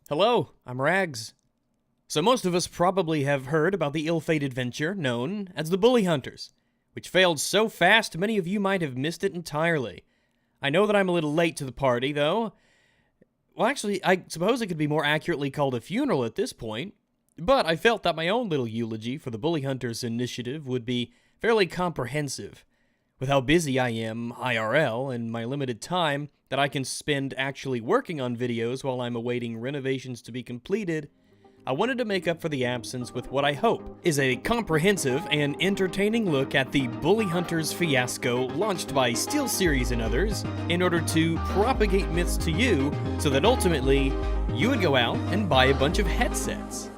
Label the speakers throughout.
Speaker 1: Hello, I'm Rags. So most of us probably have heard about the ill-fated venture known as the Bully Hunters, which failed so fast many of you might have missed it entirely. I know that I'm a little late to the party, though. Well, actually, I suppose it could be more accurately called a funeral at this point, but I felt that my own little eulogy for the Bully Hunters initiative would be fairly comprehensive. With how busy I am IRL and my limited time that I can spend actually working on videos while I'm awaiting renovations to be completed, I wanted to make up for the absence with what I hope is a comprehensive and entertaining look at the Bully Hunters fiasco launched by SteelSeries and others in order to propagate myths to you so that ultimately you would go out and buy a bunch of headsets.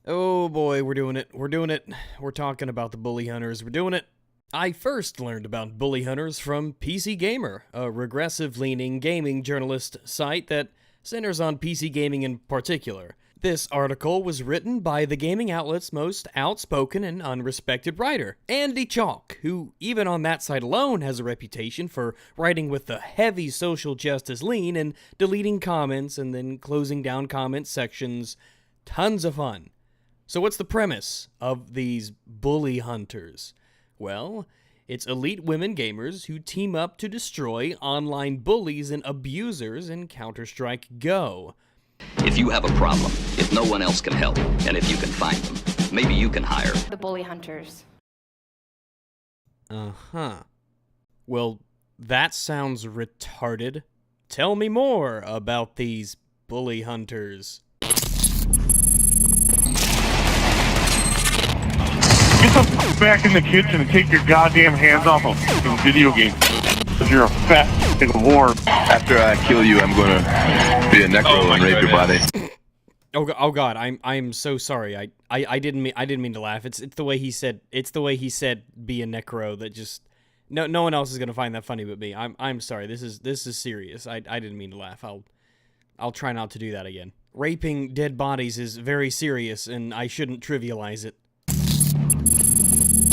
Speaker 1: Oh boy, we're doing it. We're talking about the Bully Hunters. We're doing it. I first learned about Bully Hunters from PCGamer, a regressive-leaning gaming journalist site that centers on PC gaming in particular. This article was written by the gaming outlet's most outspoken and unrespected writer, Andy Chalk, who, even on that site alone, has a reputation for writing with the heavy social justice lean and deleting comments and then closing down comment sections. Tons of fun. So what's the premise of these Bully Hunters? Well, it's elite women gamers who team up to destroy online bullies and abusers in Counter-Strike Go.
Speaker 2: If you have a problem, if no one else can help, and if you can find them, maybe you can hire
Speaker 3: the Bully Hunters.
Speaker 1: Uh-huh. Well, that sounds retarded. Tell me more about these Bully Hunters.
Speaker 4: Get the f*** back in the kitchen and take your goddamn hands off of f***ing video games. Because you're a fat f***ing whore.
Speaker 5: After I kill you, I'm gonna be a necro and rape your body.
Speaker 1: Oh god, I'm so sorry. I didn't mean to laugh. It's the way he said be a necro that just no one else is gonna find that funny but me. I'm sorry. This is serious. I didn't mean to laugh. I'll try not to do that again. Raping dead bodies is very serious and I shouldn't trivialize it.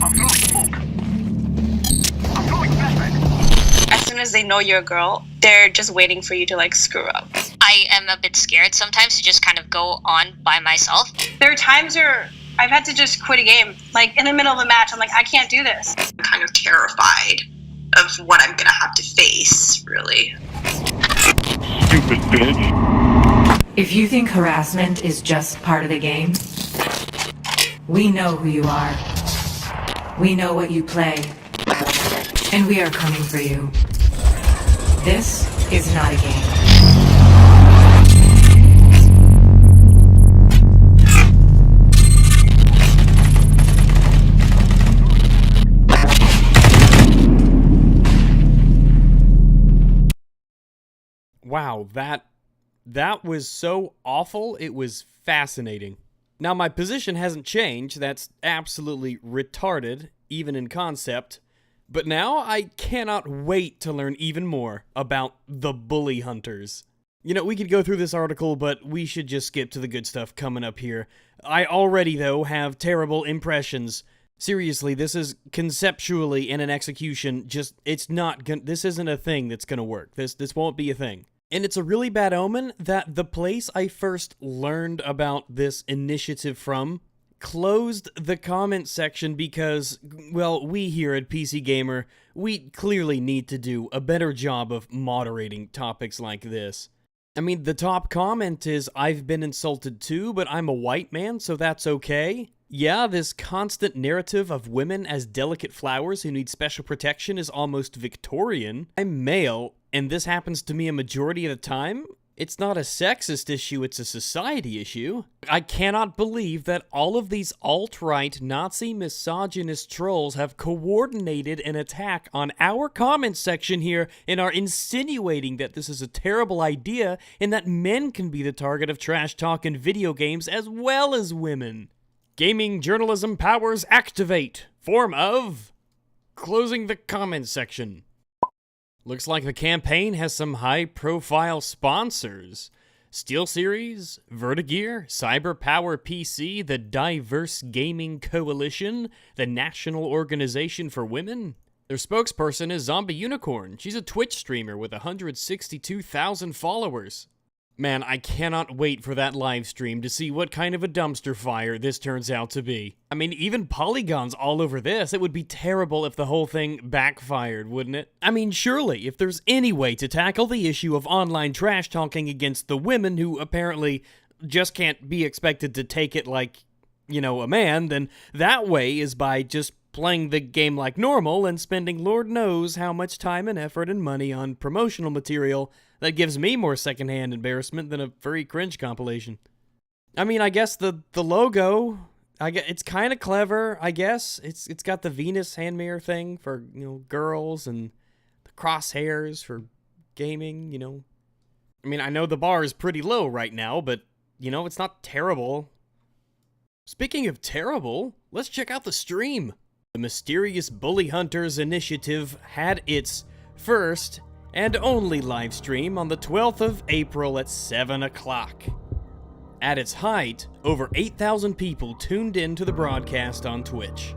Speaker 6: I'm throwing smoke. I'm throwing flashbang.
Speaker 7: As soon as they know you're a girl, they're just waiting for you to like screw up.
Speaker 8: I am a bit scared sometimes to just kind of go on by myself.
Speaker 7: There are times where I've had to just quit a game. Like in the middle of a match, I'm like, I can't do this.
Speaker 9: I'm kind of terrified of what I'm gonna have to face, really.
Speaker 4: Stupid bitch.
Speaker 10: If you think harassment is just part of the game, we know who you are. We know what you play. And we are coming for you. This is not a game.
Speaker 1: Wow, that was so awful, it was fascinating. Now, my position hasn't changed. That's absolutely retarded, even in concept. But now, I cannot wait to learn even more about the Bully Hunters. You know, we could go through this article, but we should just skip to the good stuff coming up here. I already, though, have terrible impressions. Seriously, this is conceptually in an execution, this isn't a thing that's gonna work. This won't be a thing. And it's a really bad omen that the place I first learned about this initiative from closed the comment section because, well, we here at PC Gamer, we clearly need to do a better job of moderating topics like this. I mean, the top comment is, I've been insulted too, but I'm a white man, so that's okay. Yeah, this constant narrative of women as delicate flowers who need special protection is almost Victorian. I'm male, and this happens to me a majority of the time. It's not a sexist issue, it's a society issue. I cannot believe that all of these alt-right Nazi misogynist trolls have coordinated an attack on our comment section here and are insinuating that this is a terrible idea and that men can be the target of trash talk in video games as well as women. Gaming journalism powers activate. Form of closing the comment section. Looks like the campaign has some high-profile sponsors. SteelSeries, Vertigear, CyberPower PC, the Diverse Gaming Coalition, the National Organization for Women. Their spokesperson is ZombiUnicorn. She's a Twitch streamer with 162,000 followers. Man, I cannot wait for that live stream to see what kind of a dumpster fire this turns out to be. I mean, even Polygon's all over this. It would be terrible if the whole thing backfired, wouldn't it? I mean, surely, if there's any way to tackle the issue of online trash talking against the women who apparently just can't be expected to take it like, you know, a man, then that way is by just playing the game like normal and spending Lord knows how much time and effort and money on promotional material that gives me more secondhand embarrassment than a furry cringe compilation. I mean, I guess the logo, it's kind of clever, I guess. It's got the Venus hand mirror thing for, you know, girls and the crosshairs for gaming, you know. I mean, I know the bar is pretty low right now, but, you know, it's not terrible. Speaking of terrible, let's check out the stream. The Mysterious Bully Hunters Initiative had its first and only live stream on the 12th of April at 7 o'clock. At its height, over 8,000 people tuned in to the broadcast on Twitch.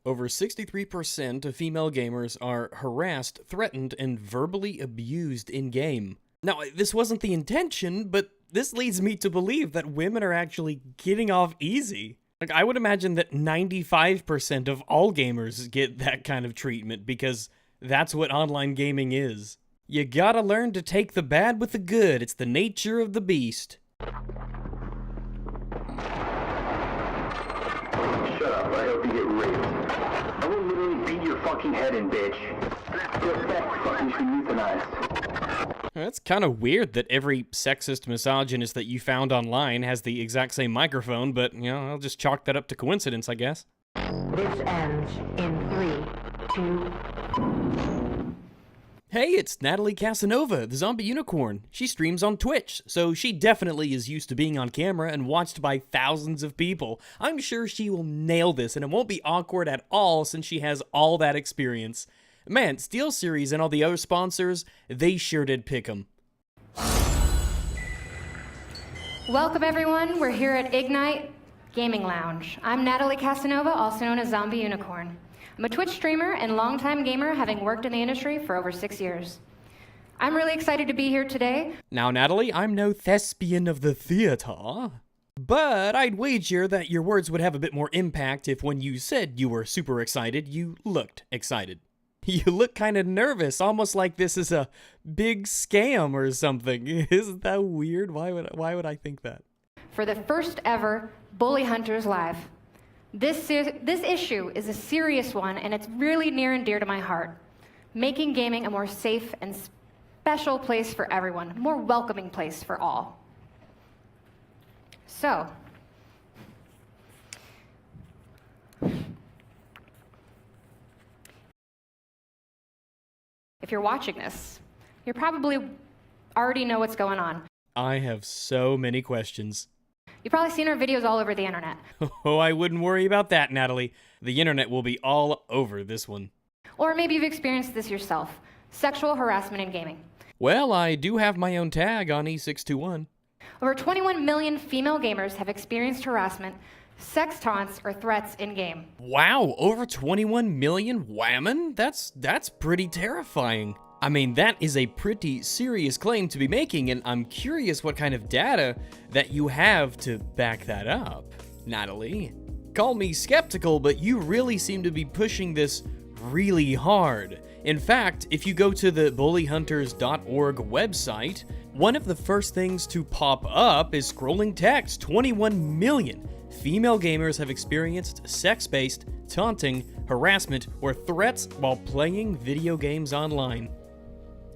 Speaker 1: Over 63% of female gamers are harassed, threatened, and verbally abused in-game. Now, this wasn't the intention, but this leads me to believe that women are actually getting off easy. Like, I would imagine that 95% of all gamers get that kind of treatment, because that's what online gaming is. You gotta learn to take the bad with the good. It's the nature of the beast.
Speaker 6: Shut up, I hope you get raped. I will literally beat your fucking head in, bitch. Your sex fucking should be euthanized.
Speaker 1: It's kind of weird that every sexist misogynist that you found online has the exact same microphone, but, you know, I'll just chalk that up to coincidence, I guess.
Speaker 10: This ends in 3, 2...
Speaker 1: Hey, it's Natalie Casanova, the ZombiUnicorn. She streams on Twitch, so she definitely is used to being on camera and watched by thousands of people. I'm sure she will nail this, and it won't be awkward at all since she has all that experience. Man, SteelSeries and all the other sponsors, they sure did pick 'em.
Speaker 3: Welcome everyone, we're here at Ignite Gaming Lounge. I'm Natalie Casanova, also known as ZombiUnicorn. I'm a Twitch streamer and longtime gamer, having worked in the industry for over 6 years. I'm really excited to be here today.
Speaker 1: Now, Natalie, I'm no thespian of the theater, but I'd wager that your words would have a bit more impact if when you said you were super excited, you looked excited. You look kind of nervous, almost like this is a big scam or something. Isn't that weird? Why would I think that?
Speaker 3: For the first ever Bully Hunters Live. This issue is a serious one, and it's really near and dear to my heart. Making gaming a more safe and special place for everyone, a more welcoming place for all. So, if you're watching this, you probably already know what's going on.
Speaker 1: I have so many questions.
Speaker 3: You've probably seen our videos all over the internet.
Speaker 1: Oh, I wouldn't worry about that, Natalie. The internet will be all over this one.
Speaker 3: Or maybe you've experienced this yourself. Sexual harassment in gaming.
Speaker 1: Well, I do have my own tag on E621.
Speaker 3: Over 21 million female gamers have experienced harassment, sex taunts, or threats in-game.
Speaker 1: Wow, over 21 million whammon? That's pretty terrifying. I mean, that is a pretty serious claim to be making, and I'm curious what kind of data that you have to back that up, Natalie. Call me skeptical, but you really seem to be pushing this really hard. In fact, if you go to the bullyhunters.org website, one of the first things to pop up is scrolling text. 21 million female gamers have experienced sex-based, taunting, harassment, or threats while playing video games online.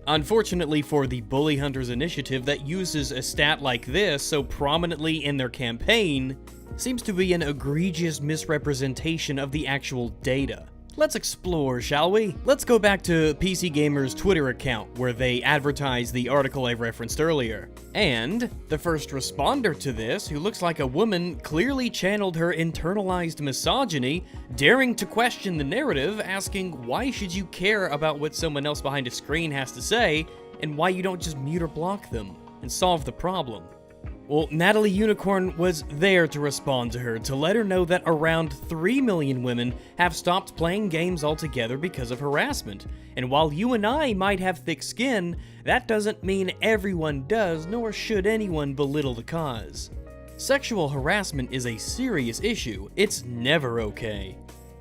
Speaker 1: Unfortunately for the Bully Hunters initiative that uses a stat like this so prominently in their campaign, seems to be an egregious misrepresentation of the actual data. Let's explore, shall we? Let's go back to PCGamer's Twitter account, where they advertised the article I referenced earlier. And the first responder to this, who looks like a woman, clearly channeled her internalized misogyny, daring to question the narrative, asking why should you care about what someone else behind a screen has to say, and why you don't just mute or block them, and solve the problem. Well, ZombiUnicorn was there to respond to her, to let her know that around 3 million women have stopped playing games altogether because of harassment. And while you and I might have thick skin, that doesn't mean everyone does, nor should anyone belittle the cause. Sexual harassment is a serious issue. It's never okay.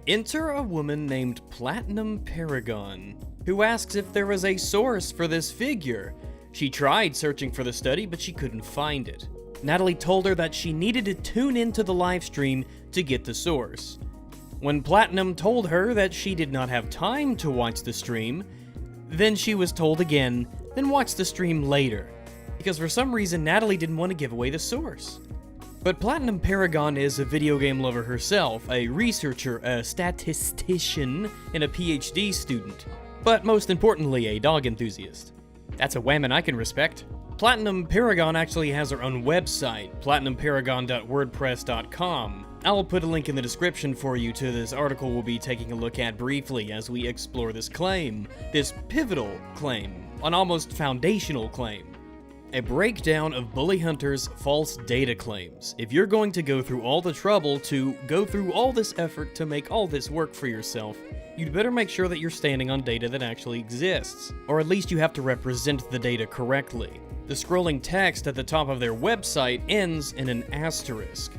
Speaker 1: Enter a woman named PlatinumParagon, who asks if there is a source for this figure. She tried searching for the study, but she couldn't find it. Natalie told her that she needed to tune into the live stream to get the source. When Platinum told her that she did not have time to watch the stream, then she was told again, then watch the stream later, because for some reason Natalie didn't want to give away the source. But PlatinumParagon is a video game lover herself, a researcher, a statistician, and a PhD student, but most importantly a dog enthusiast. That's a whammon I can respect. PlatinumParagon actually has her own website, platinumparagon.wordpress.com. I'll put a link in the description for you to this article we'll be taking a look at briefly as we explore this claim, this pivotal claim, an almost foundational claim. A breakdown of Bully Hunter's false data claims. If you're going to go through all the trouble to go through all this effort to make all this work for yourself, you'd better make sure that you're standing on data that actually exists, or at least you have to represent the data correctly. The scrolling text at the top of their website ends in an asterisk.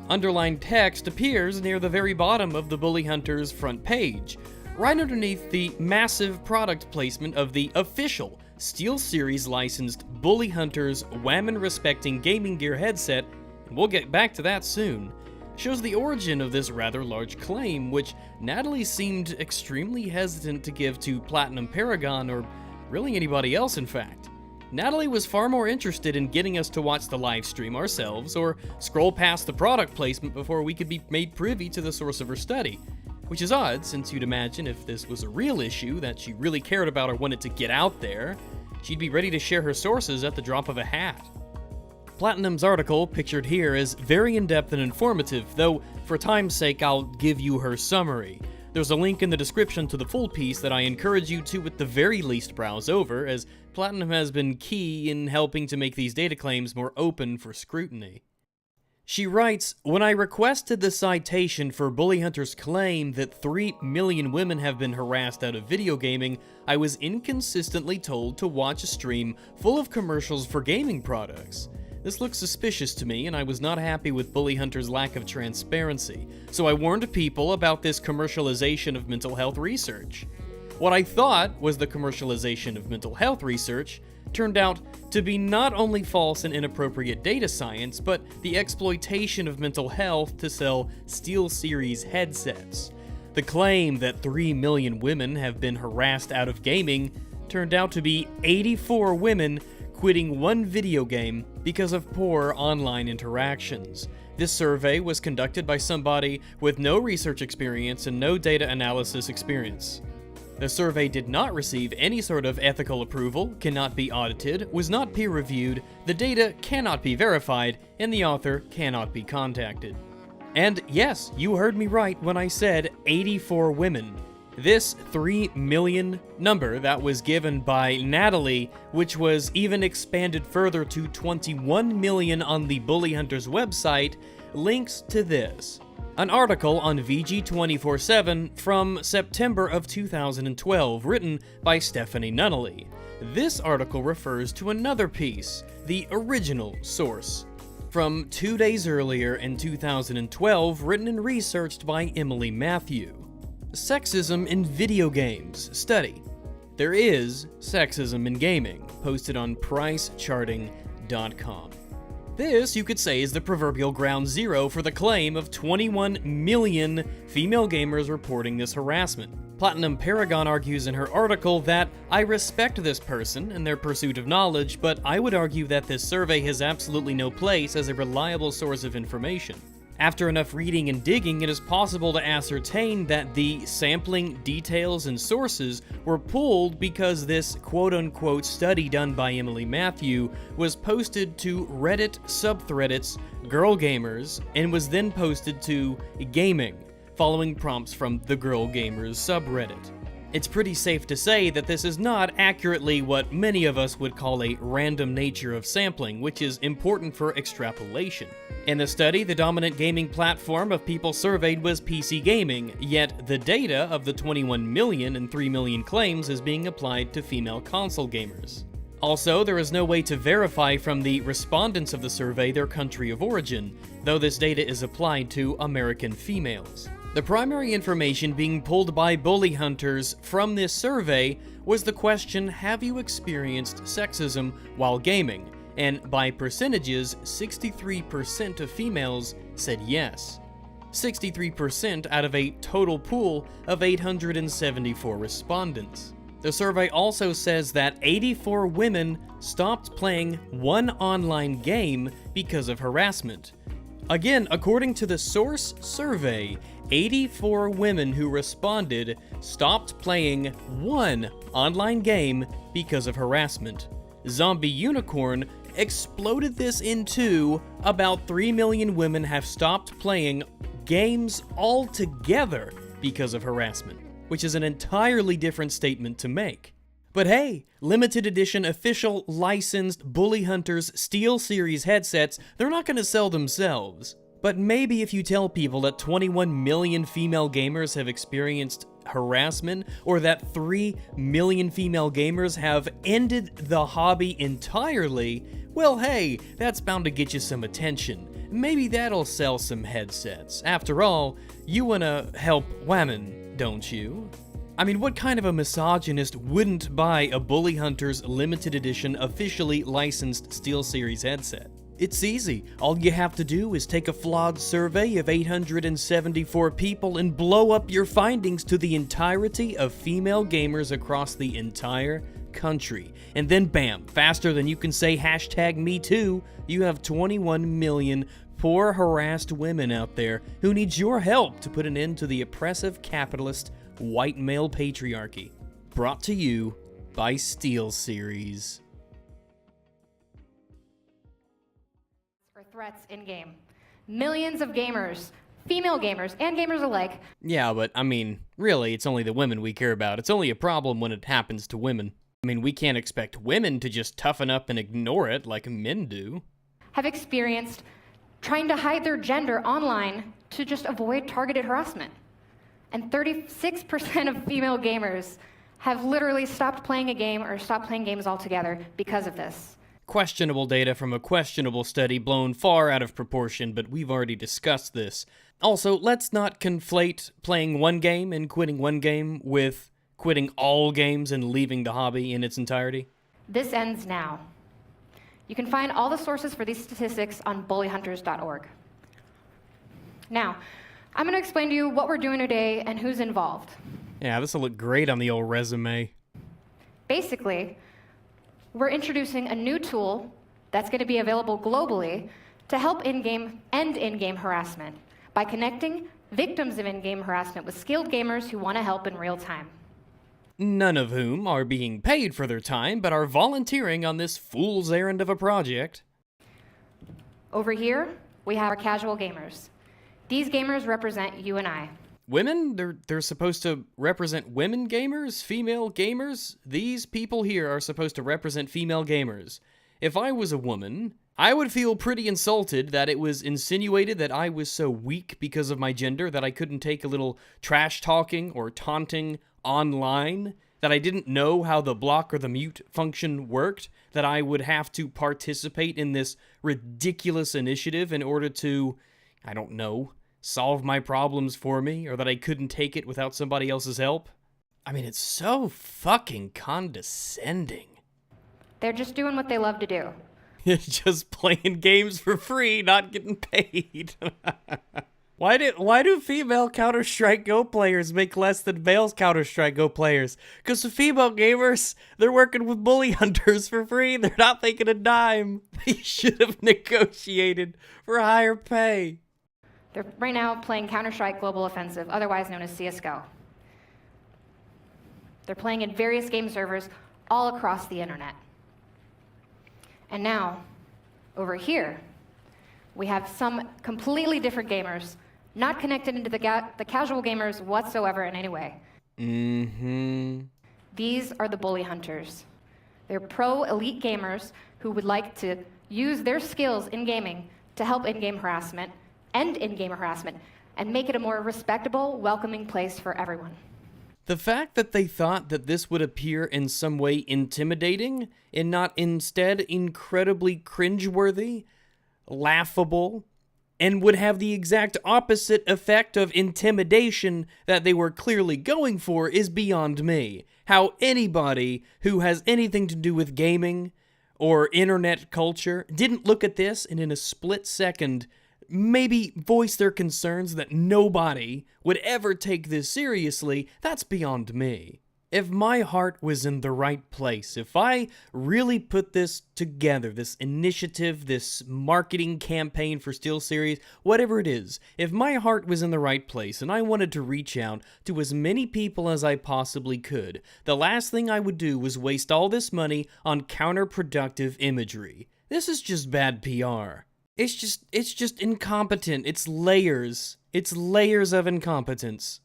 Speaker 1: Underlined text appears near the very bottom of the Bully Hunters front page, right underneath the massive product placement of the official SteelSeries licensed Bully Hunters whammon-respecting gaming gear headset, and we'll get back to that soon. Shows the origin of this rather large claim, which Natalie seemed extremely hesitant to give to PlatinumParagon, or really anybody else in fact. Natalie was far more interested in getting us to watch the live stream ourselves, or scroll past the product placement before we could be made privy to the source of her study. Which is odd, since you'd imagine if this was a real issue that she really cared about or wanted to get out there, she'd be ready to share her sources at the drop of a hat. Platinum's article, pictured here, is very in-depth and informative, though for time's sake I'll give you her summary. There's a link in the description to the full piece that I encourage you to at the very least browse over, as Platinum has been key in helping to make these data claims more open for scrutiny. She writes, "When I requested the citation for Bully Hunter's claim that 3 million women have been harassed out of video gaming, I was inconsistently told to watch a stream full of commercials for gaming products. This looked suspicious to me, and I was not happy with Bully Hunter's lack of transparency, so I warned people about this commercialization of mental health research. What I thought was the commercialization of mental health research turned out to be not only false and inappropriate data science, but the exploitation of mental health to sell SteelSeries headsets. The claim that 3 million women have been harassed out of gaming turned out to be 84 women quitting one video game because of poor online interactions. This survey was conducted by somebody with no research experience and no data analysis experience. The survey did not receive any sort of ethical approval, cannot be audited, was not peer-reviewed, the data cannot be verified, and the author cannot be contacted." And yes, you heard me right when I said 84 women. This 3 million number that was given by Natalie, which was even expanded further to 21 million on the Bully Hunters website, links to this. An article on VG247 from September of 2012, written by Stephanie Nunnally. This article refers to another piece, the original source, from 2 days earlier in 2012, written and researched by Emily Matthew. Sexism in Video Games Study. There is sexism in gaming, posted on pricecharting.com. This, you could say, is the proverbial ground zero for the claim of 21 million female gamers reporting this harassment. PlatinumParagon argues in her article that, "I respect this person and their pursuit of knowledge, but I would argue that this survey has absolutely no place as a reliable source of information. After enough reading and digging, it is possible to ascertain that the sampling, details, and sources were pulled because this quote-unquote study done by Emily Matthew was posted to Reddit subthreads Girl Gamers and was then posted to Gaming, following prompts from the Girl Gamers subreddit. It's pretty safe to say that this is not accurately what many of us would call a random nature of sampling, which is important for extrapolation. In the study, the dominant gaming platform of people surveyed was PC gaming, yet the data of the 21 million and 3 million claims is being applied to female console gamers. Also, there is no way to verify from the respondents of the survey their country of origin, though this data is applied to American females. The primary information being pulled by bully hunters from this survey was the question, have you experienced sexism while gaming? And by percentages, 63% of females said yes. 63% out of a total pool of 874 respondents. The survey also says that 84 women stopped playing one online game because of harassment. Again, according to the Source survey, 84 women who responded stopped playing one online game because of harassment. ZombiUnicorn exploded this into about 3 million women have stopped playing games altogether because of harassment, which is an entirely different statement to make. But hey, limited edition official licensed Bully Hunters SteelSeries headsets, they're not going to sell themselves. But maybe if you tell people that 21 million female gamers have experienced harassment, or that 3 million female gamers have ended the hobby entirely, well hey, that's bound to get you some attention. Maybe that'll sell some headsets. After all, you wanna help women, don't you? I mean, what kind of a misogynist wouldn't buy a Bully Hunters limited edition officially licensed SteelSeries headset? It's easy. All you have to do is take a flawed survey of 874 people and blow up your findings to the entirety of female gamers across the entire country. And then bam, faster than you can say #MeToo, you have 21 million poor harassed women out there who need your help to put an end to the oppressive capitalist white male patriarchy. Brought to you by SteelSeries.
Speaker 3: Or threats in-game. Millions of gamers, female gamers, and gamers alike.
Speaker 1: Yeah, but I mean, really, it's only the women we care about. It's only a problem when it happens to women. I mean, we can't expect women to just toughen up and ignore it like men do.
Speaker 3: Have experienced trying to hide their gender online to just avoid targeted harassment. And 36% of female gamers have literally stopped playing a game or stopped playing games altogether because of this.
Speaker 1: Questionable data from a questionable study blown far out of proportion, but we've already discussed this. Also, let's not conflate playing one game and quitting one game with quitting all games and leaving the hobby in its entirety.
Speaker 3: This ends now. You can find all the sources for these statistics on bullyhunters.org. Now, I'm going to explain to you what we're doing today and who's involved.
Speaker 1: Yeah, this will look great on the old resume.
Speaker 3: Basically, we're introducing a new tool that's going to be available globally to help end in-game harassment by connecting victims of in-game harassment with skilled gamers who want to help in real time.
Speaker 1: None of whom are being paid for their time, but are volunteering on this fool's errand of a project.
Speaker 3: Over here, we have our casual gamers. These gamers represent you and I.
Speaker 1: Women? They're supposed to represent women gamers? Female gamers? These people here are supposed to represent female gamers. If I was a woman, I would feel pretty insulted that it was insinuated that I was so weak because of my gender that I couldn't take a little trash talking or taunting online, that I didn't know how the block or the mute function worked, that I would have to participate in this ridiculous initiative in order to, I don't know, solve my problems for me, or that I couldn't take it without somebody else's help. I mean, it's so fucking condescending.
Speaker 3: They're just doing what they love to do.
Speaker 1: Just playing games for free, not getting paid. Why do female Counter-Strike Go players make less than male Counter-Strike Go players? Because the female gamers, they're working with bully hunters for free. They're not making a dime. They should have negotiated for higher pay.
Speaker 3: They're right now playing Counter-Strike Global Offensive, otherwise known as CSGO. They're playing in various game servers all across the internet. And now, over here, we have some completely different gamers, not connected into the casual gamers whatsoever in any way. These are the bully hunters. They're pro elite gamers who would like to use their skills in gaming to help in-game harassment, end in-game harassment, and make it a more respectable, welcoming place for everyone.
Speaker 1: The fact that they thought that this would appear in some way intimidating and not instead incredibly cringeworthy, laughable, and would have the exact opposite effect of intimidation that they were clearly going for is beyond me. How anybody who has anything to do with gaming or internet culture didn't look at this and in a split second maybe voice their concerns that nobody would ever take this seriously, that's beyond me. If my heart was in the right place, if I really put this together, this initiative, this marketing campaign for SteelSeries, whatever it is, if my heart was in the right place and I wanted to reach out to as many people as I possibly could, the last thing I would do was waste all this money on counterproductive imagery. This is just bad PR. It's just incompetent. It's layers. It's layers of incompetence.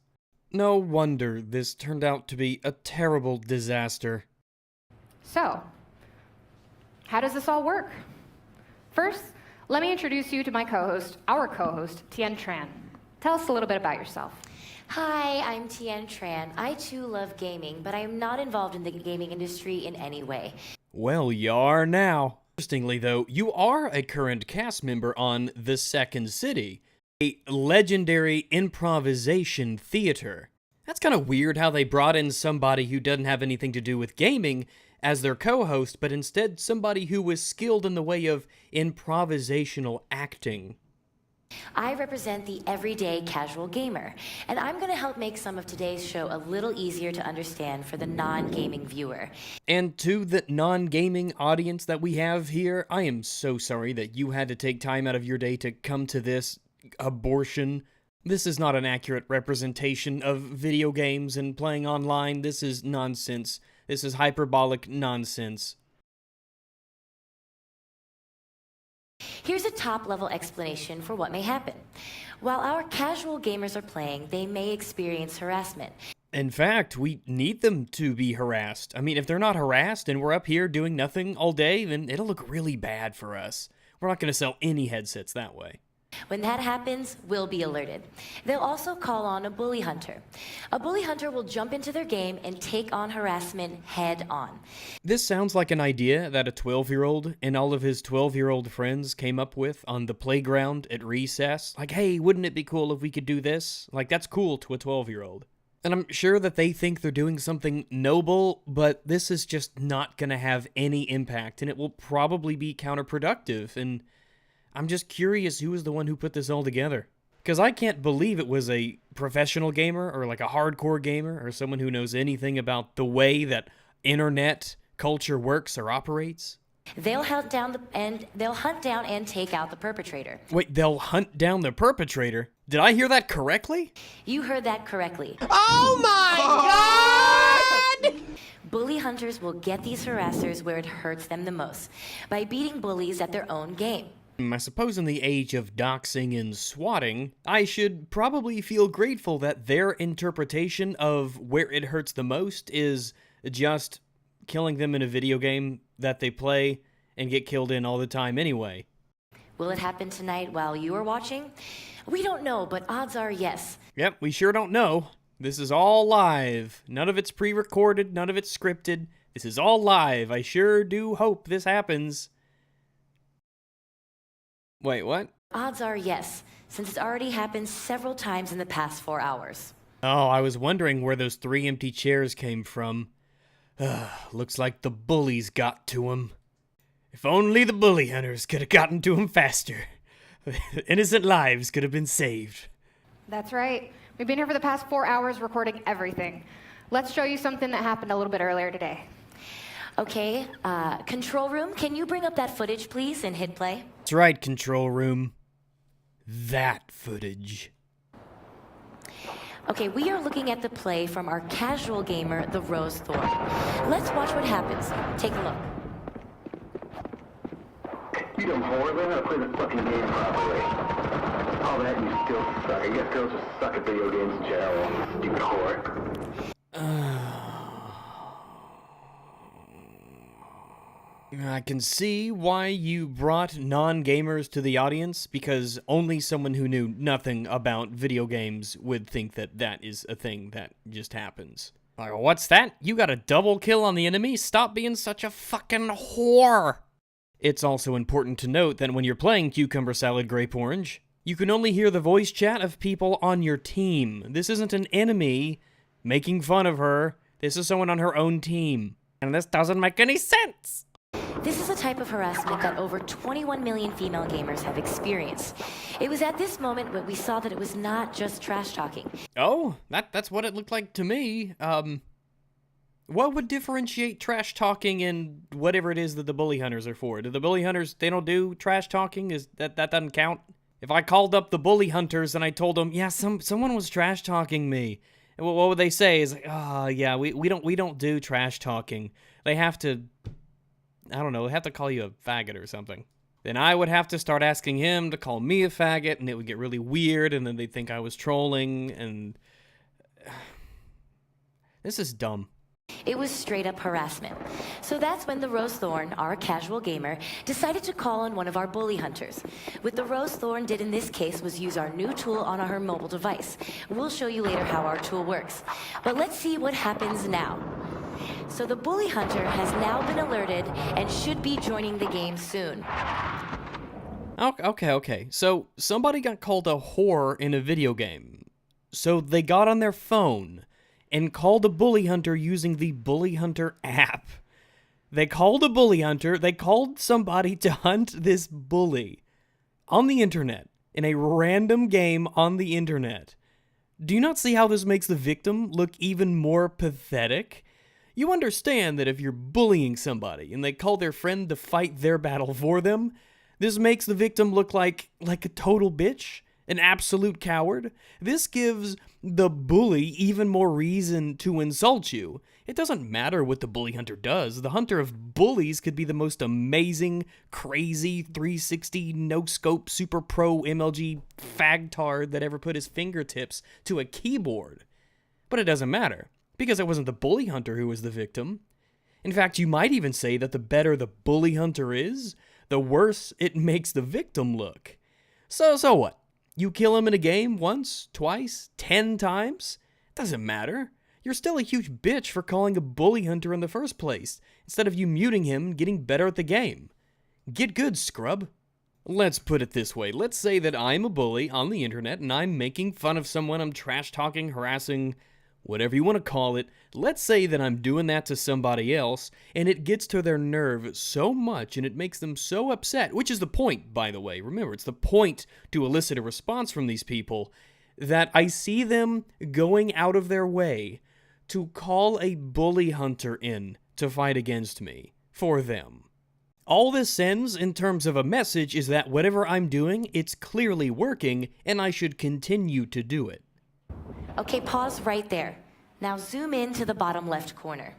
Speaker 1: No wonder this turned out to be a terrible disaster.
Speaker 3: So, how does this all work? First, let me introduce you to my co-host, our co-host, Tien Tran. Tell us a little bit about yourself.
Speaker 11: Hi, I'm Tien Tran. I too love gaming, but I am not involved in the gaming industry in any way.
Speaker 1: Well, you are now. Interestingly, though, you are a current cast member on The Second City, a legendary improvisation theater. That's kind of weird how they brought in somebody who doesn't have anything to do with gaming as their co-host, but instead somebody who was skilled in the way of improvisational acting.
Speaker 11: I represent the everyday casual gamer, and I'm going to help make some of today's show a little easier to understand for the non-gaming viewer.
Speaker 1: And to the non-gaming audience that we have here, I am so sorry that you had to take time out of your day to come to this abortion. This is not an accurate representation of video games and playing online. This is nonsense. This is hyperbolic nonsense.
Speaker 11: Here's a top-level explanation for what may happen. While our casual gamers are playing, they may experience harassment.
Speaker 1: In fact, we need them to be harassed. I mean, if they're not harassed and we're up here doing nothing all day, then it'll look really bad for us. We're not going to sell any headsets that way.
Speaker 11: When that happens, we'll be alerted. They'll also call on a bully hunter. A bully hunter will jump into their game and take on harassment head on.
Speaker 1: This sounds like an idea that a 12-year-old and all of his 12-year-old friends came up with on the playground at recess. Like, hey, wouldn't it be cool if we could do this? Like, that's cool to a 12-year-old. And I'm sure that they think they're doing something noble, but this is just not going to have any impact, and it will probably be counterproductive, and I'm just curious who was the one who put this all together. Because I can't believe it was a professional gamer or like a hardcore gamer or someone who knows anything about the way that internet culture works or operates.
Speaker 11: They'll hunt down and take out the perpetrator.
Speaker 1: Wait, they'll hunt down the perpetrator? Did I hear that correctly?
Speaker 11: You heard that correctly.
Speaker 12: Oh my God!
Speaker 11: Bully hunters will get these harassers where it hurts them the most, by beating bullies at their own game.
Speaker 1: I suppose in the age of doxing and swatting, I should probably feel grateful that their interpretation of where it hurts the most is just killing them in a video game that they play and get killed in all the time anyway.
Speaker 11: Will it happen tonight while you are watching? We don't know, but odds are yes.
Speaker 1: Yep, we sure don't know. This is all live. None of it's pre-recorded, none of it's scripted. This is all live. I sure do hope this happens. Wait, what?
Speaker 11: Odds are yes. since it's already happened several times in the past 4 hours.
Speaker 1: Oh, I was wondering where those 3 empty chairs came from. Looks like the bullies got to him. If only the bully hunters could have gotten to him faster. Innocent lives could have been saved.
Speaker 3: That's right. We've been here for the past 4 hours recording everything. Let's show you something that happened a little bit earlier today.
Speaker 11: Okay, control room, can you bring up that footage, please, and hit play?
Speaker 1: That's right, control room. That footage.
Speaker 11: Okay, we are looking at the play from our casual gamer, the Rose Thorn. Let's watch what happens. Take a look.
Speaker 6: You dumb whore, learn how to play the fucking game properly. All that and you still suck. I guess girls just suck at video games in general, stupid whore.
Speaker 1: I can see why you brought non-gamers to the audience, because only someone who knew nothing about video games would think that that is a thing that just happens. Like, what's that? You got a double kill on the enemy? Stop being such a fucking whore! It's also important to note that when you're playing Cucumber Salad Grape Orange, you can only hear the voice chat of people on your team. This isn't an enemy making fun of her. This is someone on her own team. And this doesn't make any sense!
Speaker 11: This is a type of harassment that over 21 million female gamers have experienced. It was at this moment when we saw that it was not just trash talking.
Speaker 1: Oh, that's what it looked like to me. What would differentiate trash talking and whatever it is that the bully hunters are for? Do the bully hunters, they don't do trash talking? Is that doesn't count? If I called up the bully hunters and I told them, yeah, someone was trash talking me, what would they say? Is like, oh yeah, we don't do trash talking. They have to, I don't know, they have to call you a faggot or something. Then I would have to start asking him to call me a faggot, and it would get really weird, and then they'd think I was trolling, and this is dumb.
Speaker 11: It was straight up harassment. So that's when the Rose Thorn, our casual gamer, decided to call on one of our bully hunters. What the Rose Thorn did in this case was use our new tool on her mobile device. We'll show you later how our tool works. But let's see what happens now. So the bully hunter has now been alerted and should be joining the game soon.
Speaker 1: Okay. So somebody got called a whore in a video game. So they got on their phone and called a bully hunter using the Bully Hunter app. They called a bully hunter, they called somebody to hunt this bully on the internet, in a random game on the internet. Do you not see how this makes the victim look even more pathetic? You understand that if you're bullying somebody and they call their friend to fight their battle for them, this makes the victim look like a total bitch? An absolute coward? This gives the bully even more reason to insult you. It doesn't matter what the bully hunter does. The hunter of bullies could be the most amazing, crazy, 360, no-scope, super pro MLG fagtard that ever put his fingertips to a keyboard. But it doesn't matter, because it wasn't the bully hunter who was the victim. In fact, you might even say that the better the bully hunter is, the worse it makes the victim look. So what? You kill him in a game once, twice, 10 times? Doesn't matter. You're still a huge bitch for calling a bully hunter in the first place, instead of you muting him and getting better at the game. Get good, scrub. Let's put it this way. Let's say that I'm a bully on the internet and I'm making fun of someone, I'm trash-talking, harassing, whatever you want to call it. Let's say that I'm doing that to somebody else, and it gets to their nerve so much, and it makes them so upset, which is the point, by the way. Remember, it's the point to elicit a response from these people, that I see them going out of their way to call a bully hunter in to fight against me, for them. All this sends, in terms of a message, is that whatever I'm doing, it's clearly working, and I should continue to do it.
Speaker 11: Okay, pause right there. Now zoom in to the bottom left corner.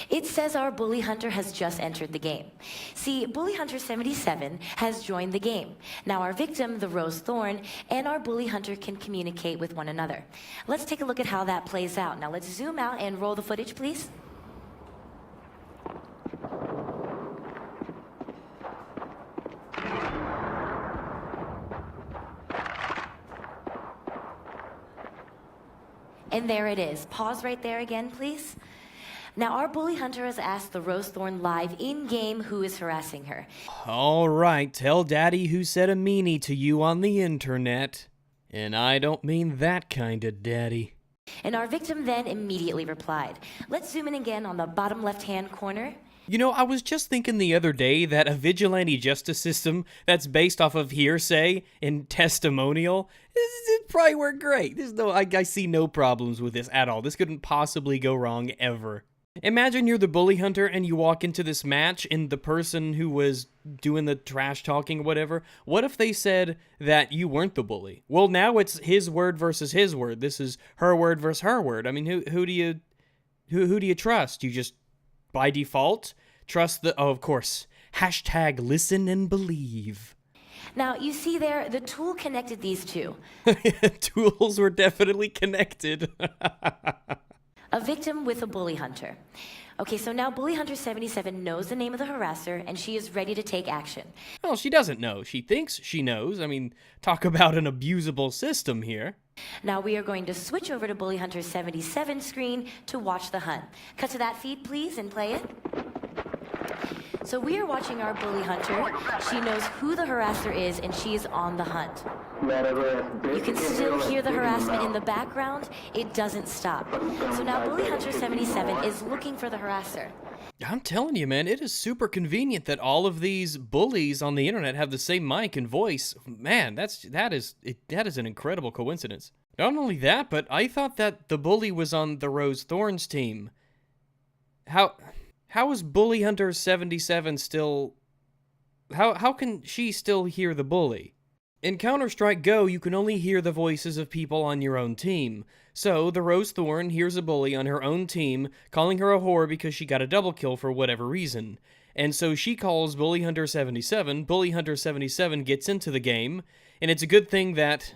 Speaker 11: It says our bully hunter has just entered the game. See, bully hunter 77 has joined the game. Now our victim, the Rose Thorn, and our bully hunter can communicate with one another. Let's take a look at how that plays out. Now let's zoom out and roll the footage, please. And there it is. Pause right there again, please. Now, our bully hunter has asked the Rose Thorn live in-game who is harassing her.
Speaker 1: All right, tell Daddy who said a meanie to you on the internet. And I don't mean that kind of daddy.
Speaker 11: And our victim then immediately replied. Let's zoom in again on the bottom left-hand corner.
Speaker 1: You know, I was just thinking the other day that a vigilante justice system that's based off of hearsay and testimonial, it probably work great. I see no problems with this at all. This couldn't possibly go wrong ever. Imagine you're the bully hunter and you walk into this match and the person who was doing the trash talking or whatever, what if they said that you weren't the bully? Well, now it's his word versus his word. This is her word versus her word. I mean, who do you trust? You just, by default, trust the, oh, of course, hashtag listen and believe.
Speaker 11: Now, you see there, the tool connected these two.
Speaker 1: Tools were definitely connected.
Speaker 11: A victim with a bully hunter. Okay, so now Bully Hunter 77 knows the name of the harasser, and she is ready to take action.
Speaker 1: Well, she doesn't know. She thinks she knows. I mean, talk about an abusable system here.
Speaker 11: Now we are going to switch over to Bully Hunter 77's screen to watch the hunt. Cut to that feed, please, and play it. So we are watching our bully hunter. She knows who the harasser is, and she is on the hunt. You can still hear the harassment in the background. It doesn't stop. So now Bully Hunter 77 is looking for the harasser.
Speaker 1: I'm telling you, man, it is super convenient that all of these bullies on the internet have the same mic and voice. Man, that is an incredible coincidence. Not only that, but I thought that the bully was on the Rose Thorns team. How is Bully Hunter 77 still... How can she still hear the bully? In Counter-Strike Go, you can only hear the voices of people on your own team. So, the Rose Thorn hears a bully on her own team, calling her a whore because she got a double kill for whatever reason. And so she calls Bully Hunter 77, Bully Hunter 77 gets into the game, and it's a good thing that,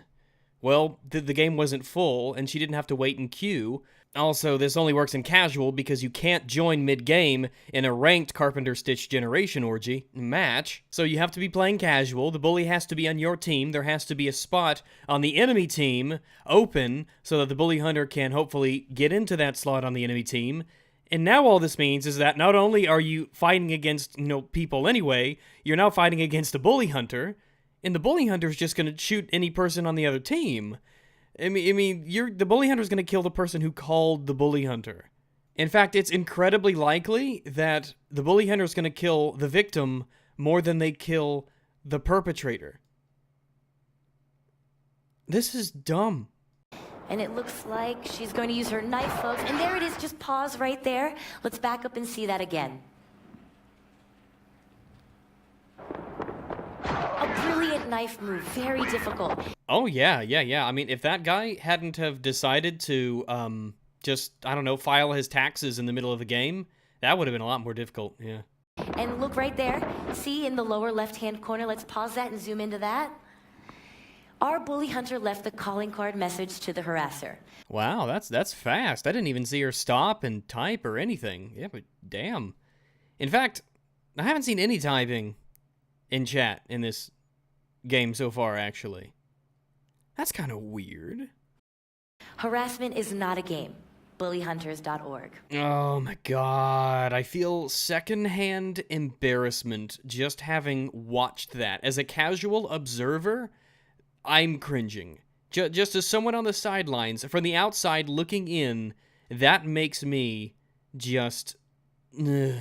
Speaker 1: well, the game wasn't full, and she didn't have to wait in queue. Also, this only works in casual because you can't join mid-game in a ranked Carpenter Stitch Generation orgy match. So you have to be playing casual, the bully has to be on your team, there has to be a spot on the enemy team open so that the bully hunter can hopefully get into that slot on the enemy team. And now all this means is that not only are you fighting against, people anyway, you're now fighting against a bully hunter, and the bully hunter is just going to shoot any person on the other team. I mean, the bully hunter is going to kill the person who called the bully hunter. In fact, it's incredibly likely that the bully hunter is going to kill the victim more than they kill the perpetrator. This is dumb.
Speaker 11: And it looks like she's going to use her knife, folks. And there it is, just pause right there. Let's back up and see that again. A brilliant knife move, very difficult.
Speaker 1: Oh, yeah. I mean, if that guy hadn't have decided to, just, I don't know, file his taxes in the middle of the game, that would have been a lot more difficult, yeah.
Speaker 11: And look right there. See in the lower left-hand corner, let's pause that and zoom into that. Our bully hunter left the calling card message to the harasser.
Speaker 1: Wow, that's fast. I didn't even see her stop and type or anything. Yeah, but damn. In fact, I haven't seen any typing in chat in this game so far, actually. That's kind of weird.
Speaker 11: Harassment is not a game. BullyHunters.org.
Speaker 1: Oh my god, I feel secondhand embarrassment just having watched that. As a casual observer, I'm cringing. Just as someone on the sidelines, from the outside looking in, that makes me just... Ugh.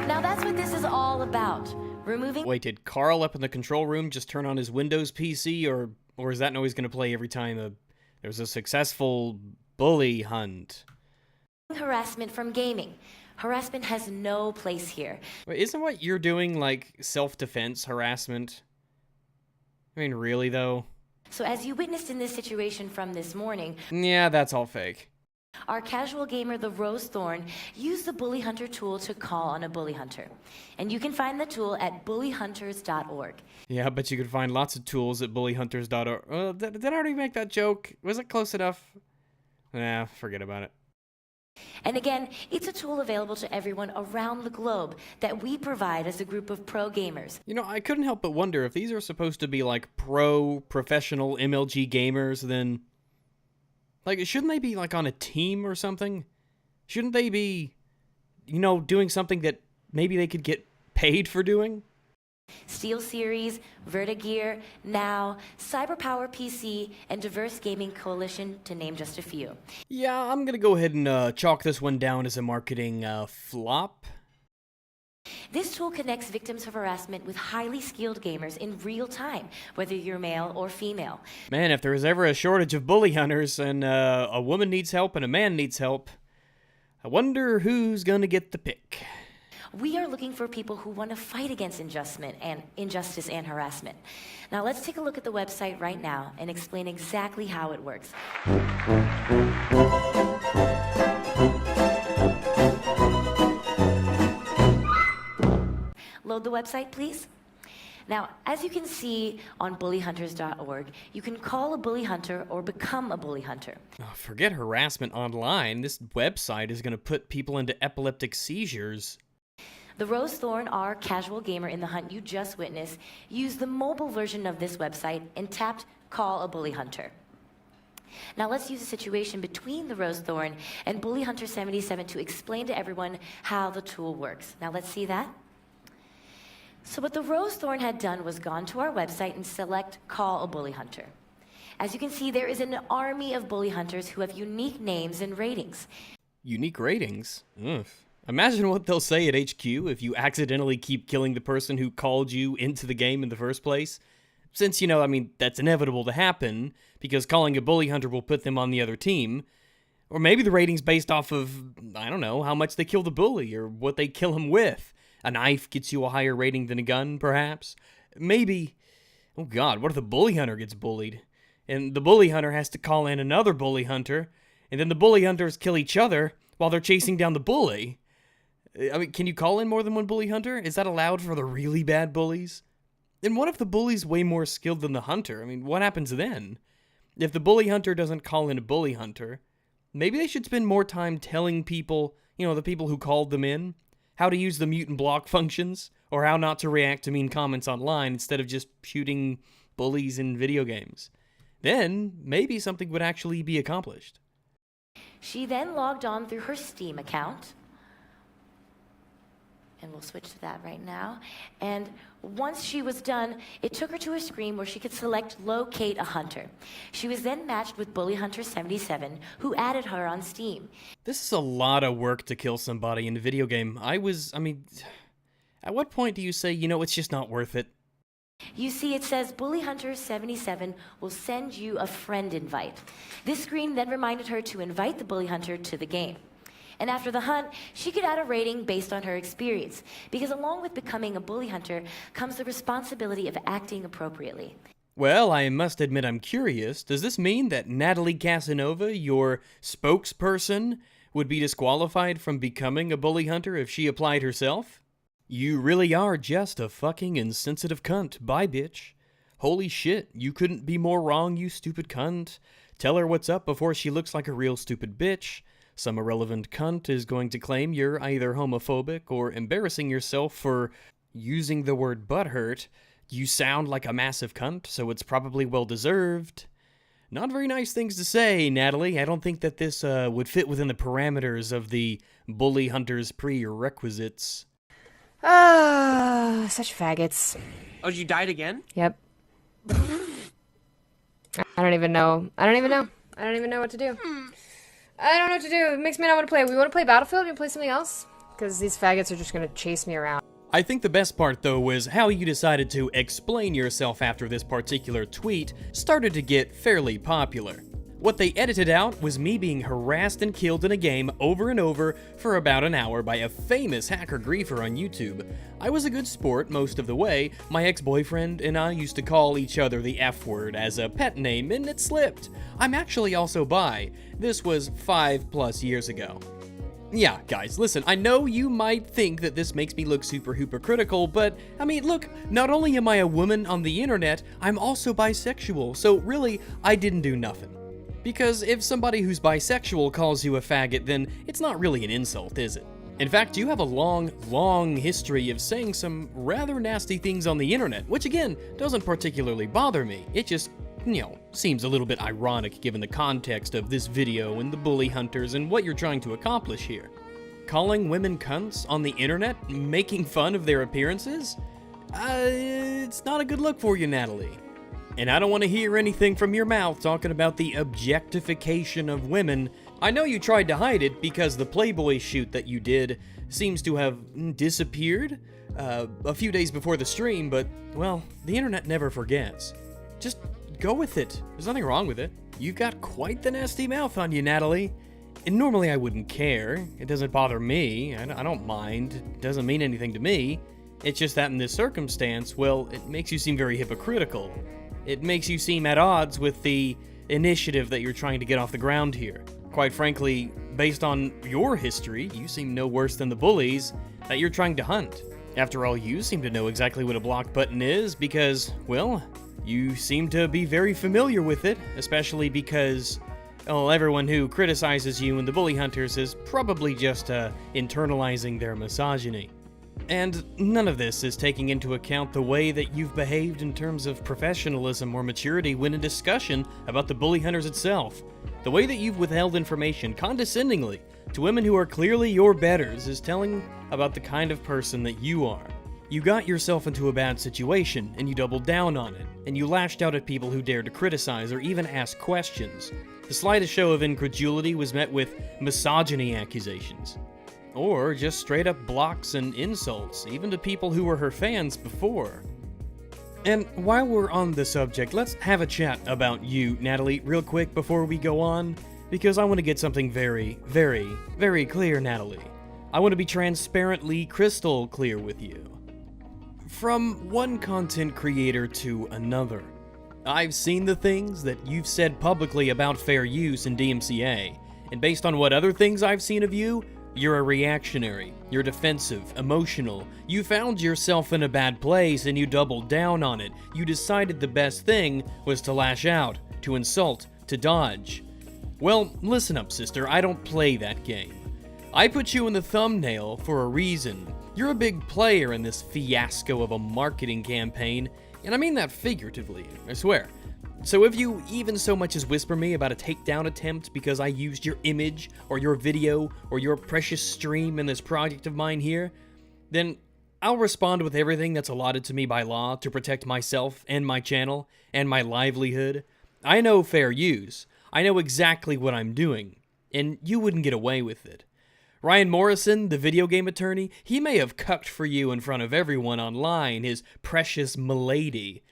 Speaker 11: Now that's what this is all about. Removing...
Speaker 1: Wait, did Carl up in the control room just turn on his Windows PC, or is that noise going to play every time there's a successful bully hunt?
Speaker 11: Harassment from gaming. Harassment has no place here.
Speaker 1: Wait, isn't what you're doing, like, self-defense harassment? I mean, really, though?
Speaker 11: So as you witnessed in this situation from this morning...
Speaker 1: Yeah, that's all fake.
Speaker 11: Our casual gamer, the Rose Thorn, used the Bully Hunter tool to call on a bully hunter. And you can find the tool at bullyhunters.org.
Speaker 1: Yeah, I bet you could find lots of tools at bullyhunters.org. Did I already make that joke? Was it close enough? Nah, forget about it.
Speaker 11: And again, it's a tool available to everyone around the globe that we provide as a group of pro gamers.
Speaker 1: You know, I couldn't help but wonder if these are supposed to be like professional MLG gamers, then... Like, shouldn't they be, like, on a team or something? Shouldn't they be, doing something that maybe they could get paid for doing?
Speaker 11: SteelSeries, Vertigear, Now, Cyberpower PC, and Diverse Gaming Coalition, to name just a few.
Speaker 1: Yeah, I'm gonna go ahead and chalk this one down as a marketing flop.
Speaker 11: This tool connects victims of harassment with highly skilled gamers in real time, whether you're male or female.
Speaker 1: Man, if there is ever a shortage of bully hunters and a woman needs help and a man needs help, I wonder who's gonna get the pick.
Speaker 11: We are looking for people who want to fight against injustice and harassment. Now let's take a look at the website right now and explain exactly how it works. Load the website, please. Now, as you can see on bullyhunters.org, you can call a bully hunter or become a bully hunter.
Speaker 1: Oh, forget harassment online. This website is going to put people into epileptic seizures.
Speaker 11: The Rose Thorn, our casual gamer in the hunt you just witnessed, used the mobile version of this website and tapped Call a Bully Hunter. Now let's use a situation between the Rose Thorn and Bully Hunter 77 to explain to everyone how the tool works. Now let's see that. So what the Rose Thorn had done was gone to our website and select Call a Bully Hunter. As you can see, there is an army of bully hunters who have unique names and ratings.
Speaker 1: Unique ratings? Ugh. Imagine what they'll say at HQ if you accidentally keep killing the person who called you into the game in the first place. Since, you know, I mean, that's inevitable to happen, because calling a bully hunter will put them on the other team. Or maybe the rating's based off of, I don't know, how much they kill the bully, or what they kill him with. A knife gets you a higher rating than a gun, perhaps. Maybe, oh god, what if the bully hunter gets bullied? And the bully hunter has to call in another bully hunter, and then the bully hunters kill each other while they're chasing down the bully. I mean, can you call in more than one bully hunter? Is that allowed for the really bad bullies? And what if the bully's way more skilled than the hunter? I mean, what happens then? If the bully hunter doesn't call in a bully hunter, maybe they should spend more time telling people, you know, the people who called them in, how to use the mute and block functions, or how not to react to mean comments online instead of just shooting bullies in video games. Then, maybe something would actually be accomplished.
Speaker 11: She then logged on through her Steam account. And we'll switch to that right now. And once she was done, it took her to a screen where she could select Locate a Hunter. She was then matched with Bully Hunter 77, who added her on Steam.
Speaker 1: This is a lot of work to kill somebody in a video game. I mean, at what point do you say, you know, it's just not worth it?
Speaker 11: You see, it says Bully Hunter 77 will send you a friend invite. This screen then reminded her to invite the Bully Hunter to the game. And after the hunt, she could add a rating based on her experience, because along with becoming a bully hunter comes the responsibility of acting appropriately.
Speaker 1: Well, I must admit I'm curious. Does this mean that Natalie Casanova, your spokesperson, would be disqualified from becoming a bully hunter if she applied herself? You really are just a fucking insensitive cunt. Bye, bitch. Holy shit, you couldn't be more wrong, you stupid cunt. Tell her what's up before she looks like a real stupid bitch. Some irrelevant cunt is going to claim you're either homophobic or embarrassing yourself for using the word butthurt. You sound like a massive cunt, so it's probably well-deserved. Not very nice things to say, Natalie. I don't think that this would fit within the parameters of the bully hunter's prerequisites.
Speaker 12: Such faggots.
Speaker 13: Oh, you died again?
Speaker 12: Yep. I don't even know. I don't even know what to do. I don't know what to do. It makes me not want to play. We want to play Battlefield? We want to play something else? Because these faggots are just going to chase me around.
Speaker 1: I think the best part, though, was how you decided to explain yourself after this particular tweet started to get fairly popular. What they edited out was me being harassed and killed in a game over and over for about an hour by a famous hacker griefer on YouTube. I was a good sport most of the way. My ex-boyfriend and I used to call each other the F-word as a pet name, and it slipped. I'm actually also bi. This was 5+ years ago. Yeah, guys, listen, I know you might think that this makes me look super hypocritical, but, I mean, look, not only am I a woman on the internet, I'm also bisexual, so really, I didn't do nothing. Because if somebody who's bisexual calls you a faggot, then it's not really an insult, is it? In fact, you have a long history of saying some rather nasty things on the internet, which again, doesn't particularly bother me. It just, you know, seems a little bit ironic given the context of this video and the bully hunters and what you're trying to accomplish here. calling women cunts on the internet, making fun of their appearances? It's not a good look for you, Natalie. And I don't want to hear anything from your mouth talking about the objectification of women. I know you tried to hide it because the Playboy shoot that you did seems to have disappeared a few days before the stream, but, well, the internet never forgets. Just go with it. There's nothing wrong with it. You've got quite the nasty mouth on you, Natalie. And normally I wouldn't care. It doesn't bother me. I don't mind. It doesn't mean anything to me. It's just that in this circumstance, well, it makes you seem very hypocritical. It makes you seem at odds with the initiative that you're trying to get off the ground here. Quite frankly, based on your history, you seem no worse than the bullies that you're trying to hunt. After all, you seem to know exactly what a block button is because, well, you seem to be very familiar with it, especially because, well, everyone who criticizes you and the bully hunters is probably just internalizing their misogyny. And none of this is taking into account the way that you've behaved in terms of professionalism or maturity when in discussion about the bully hunters itself. The way that you've withheld information condescendingly to women who are clearly your betters is telling about the kind of person that you are. You got yourself into a bad situation, and you doubled down on it, and you lashed out at people who dared to criticize or even ask questions. The slightest show of incredulity was met with misogyny accusations. Or just straight up blocks and insults, even to people who were her fans before. And while we're on the subject, let's have a chat about you, Natalie, real quick before we go on, because I want to get something very, very, very clear, Natalie. I want to be transparently crystal clear with you. From one content creator to another, I've seen the things that you've said publicly about fair use in DMCA, and based on what other things I've seen of you, you're a reactionary, you're defensive, emotional, you found yourself in a bad place and you doubled down on it. You decided the best thing was to lash out, to insult, to dodge. Well, listen up, sister, I don't play that game. I put you in the thumbnail for a reason. You're a big player in this fiasco of a marketing campaign, and I mean that figuratively, I swear. So if you even so much as whisper me about a takedown attempt because I used your image or your video or your precious stream in this project of mine here, then I'll respond with everything that's allotted to me by law to protect myself and my channel and my livelihood. I know fair use. I know exactly what I'm doing, and you wouldn't get away with it. Ryan Morrison, the video game attorney, he may have cucked for you in front of everyone online, his precious milady.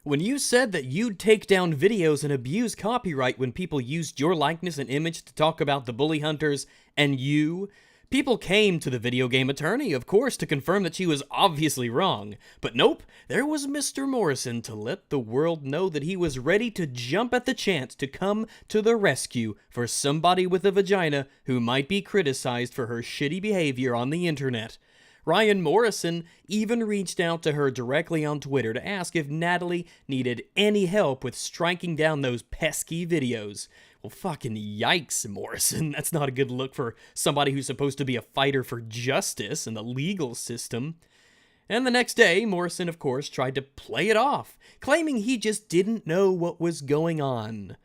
Speaker 1: When you said that you'd take down videos and abuse copyright when people used your likeness and image to talk about the bully hunters and you, people came to the video game attorney, of course, to confirm that she was obviously wrong. But nope, there was Mr. Morrison to let the world know that he was ready to jump at the chance to come to the rescue for somebody with a vagina who might be criticized for her shitty behavior on the internet. Ryan Morrison even reached out to her directly on Twitter to ask if Natalie needed any help with striking down those pesky videos. Well, fucking yikes, Morrison. That's not a good look for somebody who's supposed to be a fighter for justice in the legal system. And the next day, Morrison, of course, tried to play it off, claiming he just didn't know what was going on.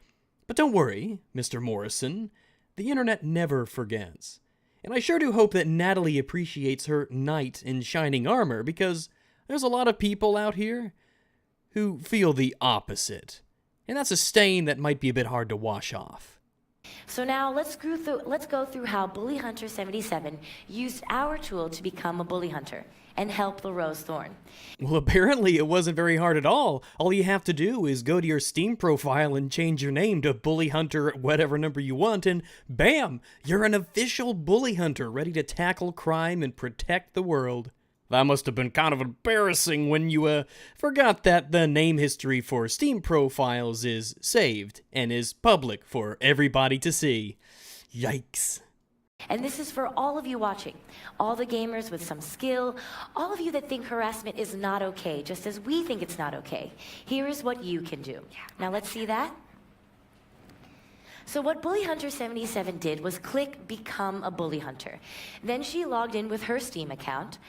Speaker 1: But don't worry, Mr. Morrison. The internet never forgets. And I sure do hope that Natalie appreciates her knight in shining armor, because there's a lot of people out here who feel the opposite. And that's a stain that might be a bit hard to wash off.
Speaker 11: So now let's go through how Bully Hunter 77 used our tool to become a bully hunter and help the Rose Thorn.
Speaker 1: Well, apparently it wasn't very hard at all. All you have to do is go to your Steam profile and change your name to Bully Hunter at whatever number you want, and bam! You're an official bully hunter ready to tackle crime and protect the world. That must have been kind of embarrassing when you forgot that the name history for Steam profiles is saved and is public for everybody to see. Yikes.
Speaker 11: And this is for all of you watching, all the gamers with some skill, all of you that think harassment is not okay, just as we think it's not okay. Here is what you can do. Now let's see that. So what Bully Hunter 77 did was click Become a Bully Hunter. Then she logged in with her Steam account,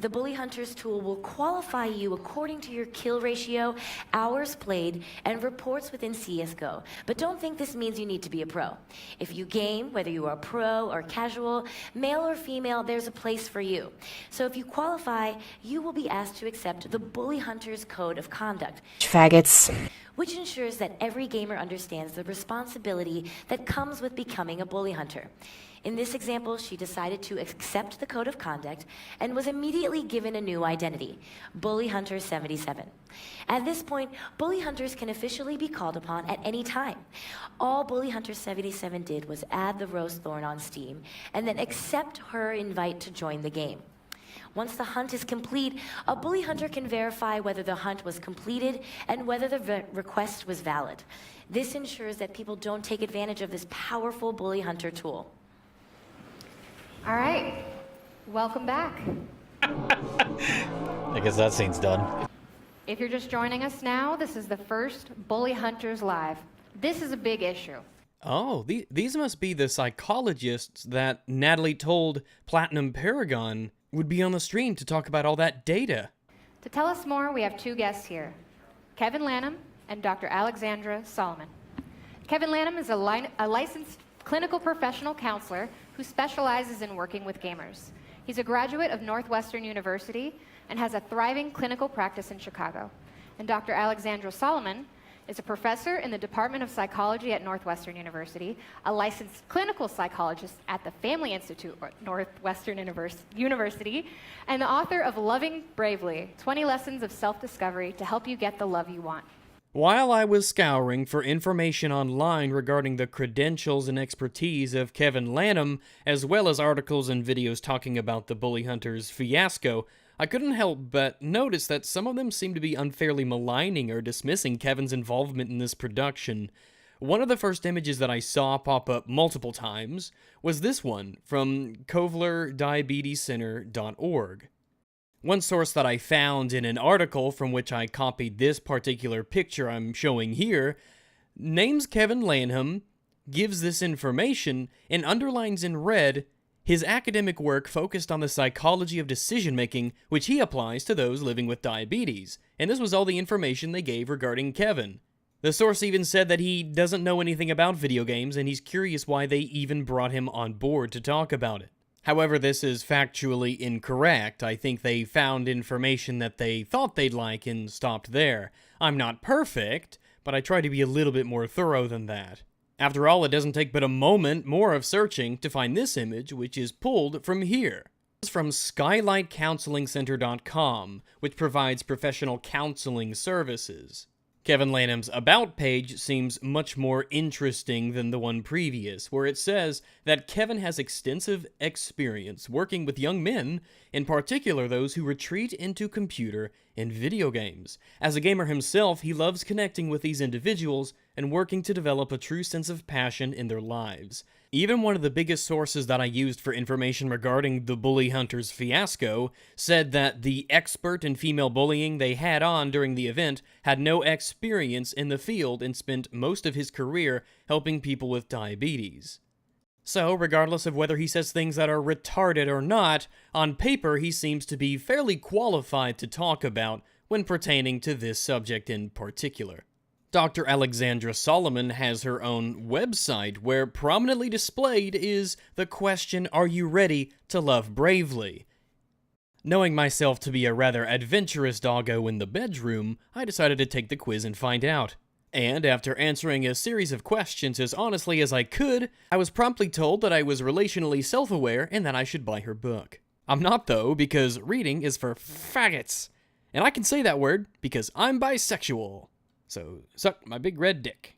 Speaker 11: The Bully Hunters tool will qualify you according to your kill ratio, hours played, and reports within CSGO. But don't think this means you need to be a pro. If you game, whether you are pro or casual, male or female, there's a place for you. So if you qualify, you will be asked to accept the Bully Hunters Code of Conduct.
Speaker 12: Faggots.
Speaker 11: Which ensures that every gamer understands the responsibility that comes with becoming a bully hunter. In this example, she decided to accept the code of conduct and was immediately given a new identity, Bully Hunter 77. At this point, Bully Hunters can officially be called upon at any time. All Bully Hunter 77 did was add the Rose Thorn on Steam and then accept her invite to join the game. Once the hunt is complete, a bully hunter can verify whether the hunt was completed and whether the request was valid. This ensures that people don't take advantage of this powerful bully hunter tool.
Speaker 3: All right, welcome back.
Speaker 13: I guess that scene's done.
Speaker 3: If you're just joining us now, this is the first Bully Hunters Live. This is a big issue.
Speaker 1: Oh, these must be the psychologists that Natalie told PlatinumParagon would be on the stream to talk about all that data.
Speaker 3: To tell us more, we have two guests here, Kevin Lanham and Dr. Alexandra Solomon. Kevin Lanham is a licensed clinical professional counselor who specializes in working with gamers. He's a graduate of Northwestern University and has a thriving clinical practice in Chicago. And Dr. Alexandra Solomon is a professor in the Department of Psychology at Northwestern University, a licensed clinical psychologist at the Family Institute at Northwestern University, and the author of Loving Bravely, 20 Lessons of Self-Discovery to Help You Get the Love You Want.
Speaker 1: While I was scouring for information online regarding the credentials and expertise of Kevin Lanham, as well as articles and videos talking about the Bully Hunters fiasco, I couldn't help but notice that some of them seem to be unfairly maligning or dismissing Kevin's involvement in this production. One of the first images that I saw pop up multiple times was this one from KovlerDiabetesCenter.org. One source that I found in an article from which I copied this particular picture I'm showing here names Kevin Lanham, gives this information, and underlines in red his academic work focused on the psychology of decision-making, which he applies to those living with diabetes, and this was all the information they gave regarding Kevin. The source even said that he doesn't know anything about video games, and he's curious why they even brought him on board to talk about it. However, this is factually incorrect. I think they found information that they thought they'd like and stopped there. I'm not perfect, but I try to be a little bit more thorough than that. After all, it doesn't take but a moment more of searching to find this image, which is pulled from here. It's from SkylightCounselingCenter.com, which provides professional counseling services. Kevin Lanham's About page seems much more interesting than the one previous, where it says that Kevin has extensive experience working with young men, in particular those who retreat into computer and video games. As a gamer himself, he loves connecting with these individuals and working to develop a true sense of passion in their lives. Even one of the biggest sources that I used for information regarding the Bully Hunters fiasco said that the expert in female bullying they had on during the event had no experience in the field and spent most of his career helping people with diabetes. So, regardless of whether he says things that are retarded or not, on paper he seems to be fairly qualified to talk about when pertaining to this subject in particular. Dr. Alexandra Solomon has her own website where prominently displayed is the question, "Are you ready to love bravely?" Knowing myself to be a rather adventurous doggo in the bedroom, I decided to take the quiz and find out. And after answering a series of questions as honestly as I could, I was promptly told that I was relationally self-aware and that I should buy her book. I'm not though, because reading is for faggots. And I can say that word because I'm bisexual. So, suck my big red dick.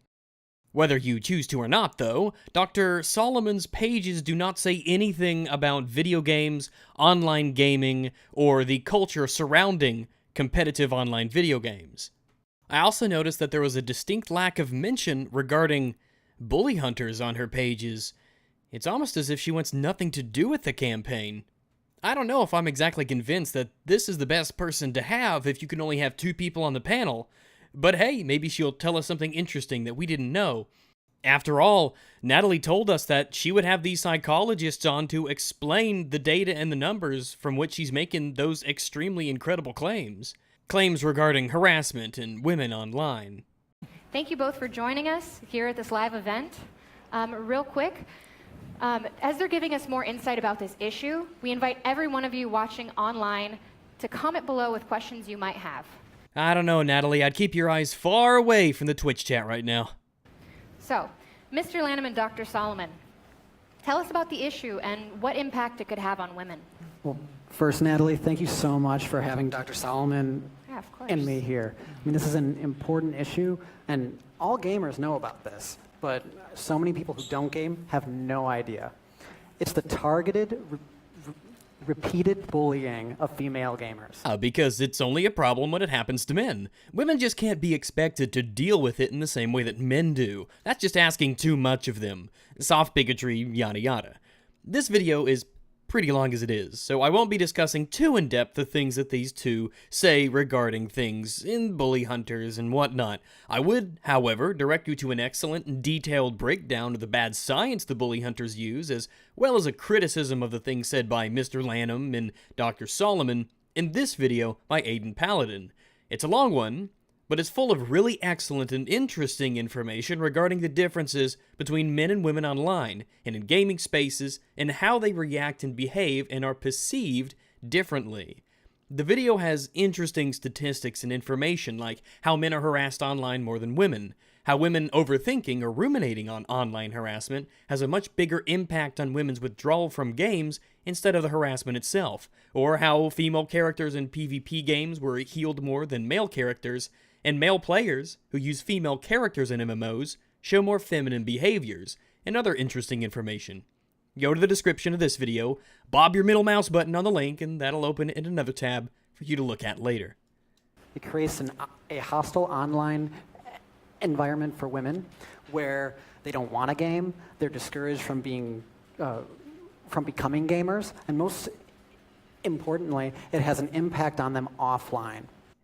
Speaker 1: Whether you choose to or not, though, Dr. Solomon's pages do not say anything about video games, online gaming, or the culture surrounding competitive online video games. I also noticed that there was a distinct lack of mention regarding bully hunters on her pages. It's almost as if she wants nothing to do with the campaign. I don't know if I'm exactly convinced that this is the best person to have if you can only have two people on the panel. But hey, maybe she'll tell us something interesting that we didn't know. After all, Natalie told us that she would have these psychologists on to explain the data and the numbers from which she's making those extremely incredible claims. Claims regarding harassment and women online.
Speaker 3: Thank you both for joining us here at this live event. Real quick, as they're giving us more insight about this issue, we invite every one of you watching online to comment below with questions you might have.
Speaker 1: I don't know, Natalie. I'd keep your eyes far away from the Twitch chat right now.
Speaker 3: So, Mr. Lanham and Dr. Solomon, tell us about the issue and what impact it could have on women.
Speaker 13: Well, first, Natalie, thank you so much for having Dr. Solomon
Speaker 3: of course.
Speaker 13: and me here. I mean, this is an important issue, and all gamers know about this, but so many people who don't game have no idea. It's the targeted, repeated bullying of female gamers.
Speaker 1: Because it's only a problem when it happens to men. Women just can't be expected to deal with it in the same way that men do. That's just asking too much of them. Soft bigotry, yada yada. This video is pretty long as it is, so I won't be discussing too in-depth the things that these two say regarding things in bully hunters and whatnot. I would, however, direct you to an excellent and detailed breakdown of the bad science the bully hunters use, as well as a criticism of the things said by Mr. Lanham and Dr. Solomon in this video by Aydin Paladin. It's a long one, but it's full of really excellent and interesting information regarding the differences between men and women online and in gaming spaces and how they react and behave and are perceived differently. The video has interesting statistics and information like how men are harassed online more than women, how women overthinking or ruminating on online harassment has a much bigger impact on women's withdrawal from games instead of the harassment itself, or how female characters in PvP games were healed more than male characters, and male players who use female characters in MMOs show more feminine behaviors, and other interesting information. Go to the description of this video, bob your middle mouse button on the link, and that'll open it in another tab for you to look at later.
Speaker 13: It creates a hostile online environment for women where they don't want to game, they're discouraged from becoming gamers, and most importantly, it has an impact on them offline.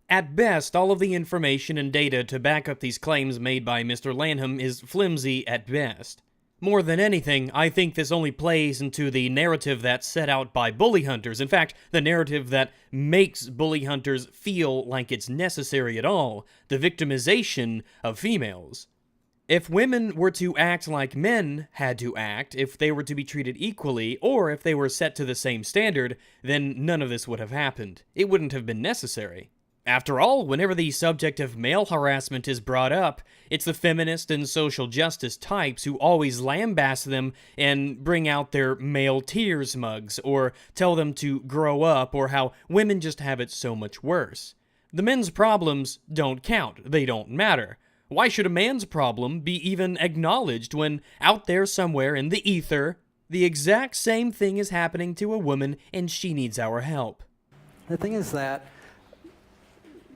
Speaker 1: At best, all of the information and data to back up these claims made by Mr. Lanham is flimsy at best. More than anything, I think this only plays into the narrative that's set out by bully hunters. In fact, the narrative that makes bully hunters feel like it's necessary at all, the victimization of females. If women were to act like men had to act, if they were to be treated equally, or if they were set to the same standard, then none of this would have happened. It wouldn't have been necessary. After all, whenever the subject of male harassment is brought up, it's the feminist and social justice types who always lambaste them and bring out their male tears mugs, or tell them to grow up, or how women just have it so much worse. The men's problems don't count, they don't matter. Why should a man's problem be even acknowledged when out there somewhere in the ether, the exact same thing is happening to a woman and she needs our help?
Speaker 13: The thing is that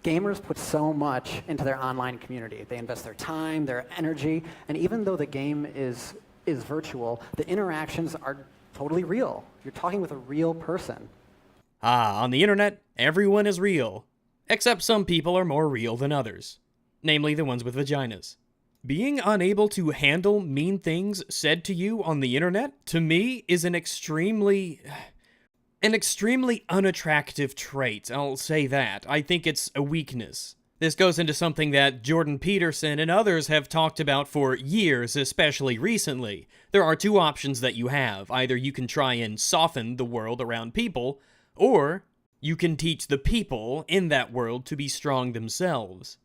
Speaker 13: gamers put so much into their online community. They invest their time, their energy, and even though the game is virtual, the interactions are totally real. You're talking with a real person.
Speaker 1: On the internet, everyone is real. Except some people are more real than others. Namely the ones with vaginas. Being unable to handle mean things said to you on the internet, to me, is an extremely unattractive trait, I'll say that. I think it's a weakness. This goes into something that Jordan Peterson and others have talked about for years, especially recently. There are two options that you have. Either you can try and soften the world around people, or you can teach the people in that world to be strong themselves.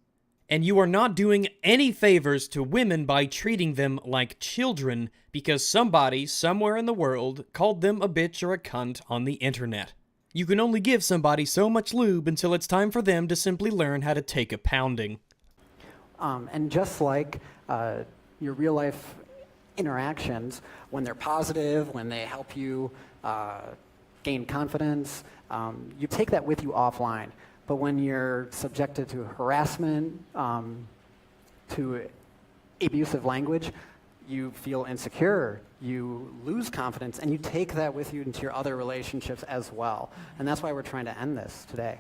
Speaker 1: And you are not doing any favors to women by treating them like children because somebody somewhere in the world called them a bitch or a cunt on the internet. You can only give somebody so much lube until it's time for them to simply learn how to take a pounding.
Speaker 13: And just like your real life interactions, when they're positive, when they help you gain confidence, you take that with you offline. But when you're subjected to harassment, to abusive language, you feel insecure, you lose confidence, and you take that with you into your other relationships as well. And that's why we're trying to end this today.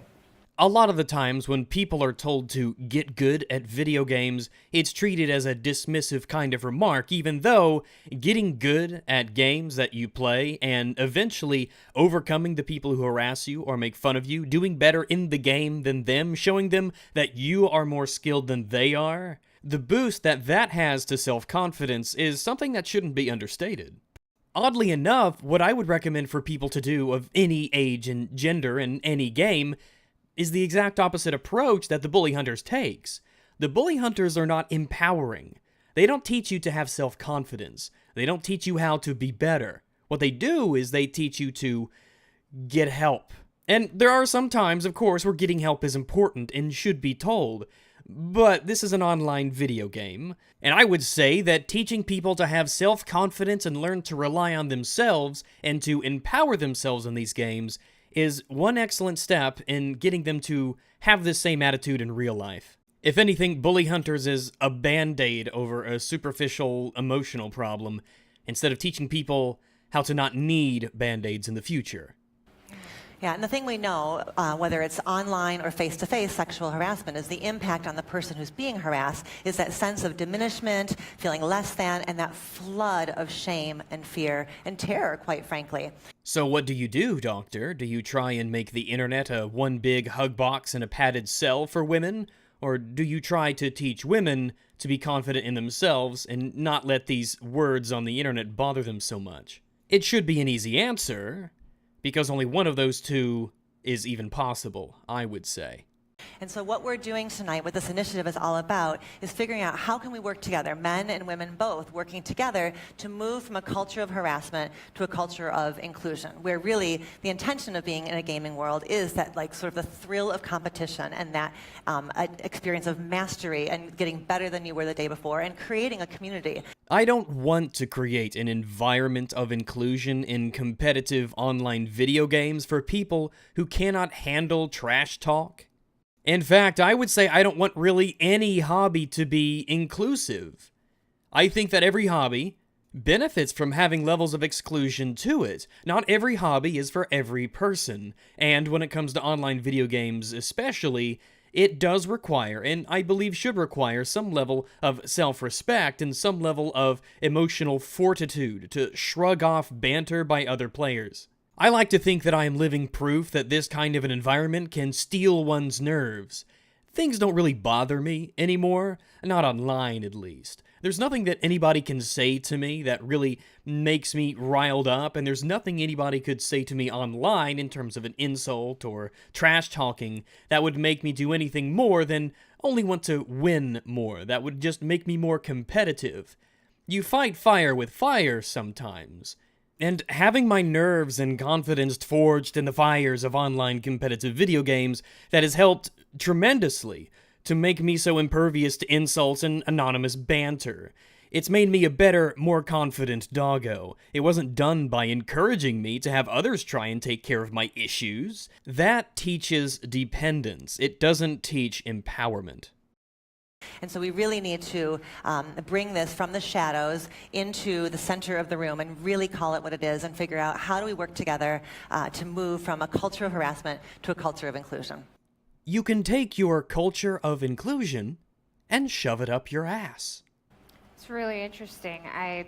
Speaker 1: A lot of the times when people are told to get good at video games, it's treated as a dismissive kind of remark, even though getting good at games that you play and eventually overcoming the people who harass you or make fun of you, doing better in the game than them, showing them that you are more skilled than they are, the boost that has to self-confidence is something that shouldn't be understated. Oddly enough, what I would recommend for people to do of any age and gender in any game is the exact opposite approach that the bully hunters takes. The bully hunters are not empowering. They don't teach you to have self-confidence. They don't teach you how to be better. What they do is they teach you to get help. And there are some times, of course, where getting help is important and should be told. But this is an online video game, and I would say that teaching people to have self-confidence and learn to rely on themselves and to empower themselves in these games is one excellent step in getting them to have this same attitude in real life. If anything, Bully Hunters is a band-aid over a superficial emotional problem, instead of teaching people how to not need band-aids in the future.
Speaker 14: Yeah, and the thing we know, whether it's online or face-to-face sexual harassment, is the impact on the person who's being harassed is that sense of diminishment, feeling less than, and that flood of shame and fear and terror, quite frankly.
Speaker 1: So what do you do, Doctor? Do you try and make the internet a one big hug box and a padded cell for women? Or do you try to teach women to be confident in themselves and not let these words on the internet bother them so much? It should be an easy answer, because only one of those two is even possible, I would say.
Speaker 14: And so what we're doing tonight, what this initiative is all about, is figuring out how can we work together, men and women both, working together to move from a culture of harassment to a culture of inclusion, where really the intention of being in a gaming world is that like sort of the thrill of competition and that experience of mastery and getting better than you were the day before and creating a community.
Speaker 1: I don't want to create an environment of inclusion in competitive online video games for people who cannot handle trash talk. In fact, I would say I don't want really any hobby to be inclusive. I think that every hobby benefits from having levels of exclusion to it. Not every hobby is for every person, and when it comes to online video games especially, it does require, and I believe should require, some level of self-respect and some level of emotional fortitude to shrug off banter by other players. I like to think that I am living proof that this kind of an environment can steel one's nerves. Things don't really bother me anymore, not online at least. There's nothing that anybody can say to me that really makes me riled up, and there's nothing anybody could say to me online in terms of an insult or trash talking that would make me do anything more than only want to win more. That would just make me more competitive. You fight fire with fire sometimes. And having my nerves and confidence forged in the fires of online competitive video games, that has helped tremendously to make me so impervious to insults and anonymous banter. It's made me a better, more confident doggo. It wasn't done by encouraging me to have others try and take care of my issues. That teaches dependence. It doesn't teach empowerment.
Speaker 14: And so we really need to bring this from the shadows into the center of the room and really call it what it is and figure out how do we work together to move from a culture of harassment to a culture of inclusion.
Speaker 1: You can take your culture of inclusion and shove it up your ass.
Speaker 3: It's really interesting. I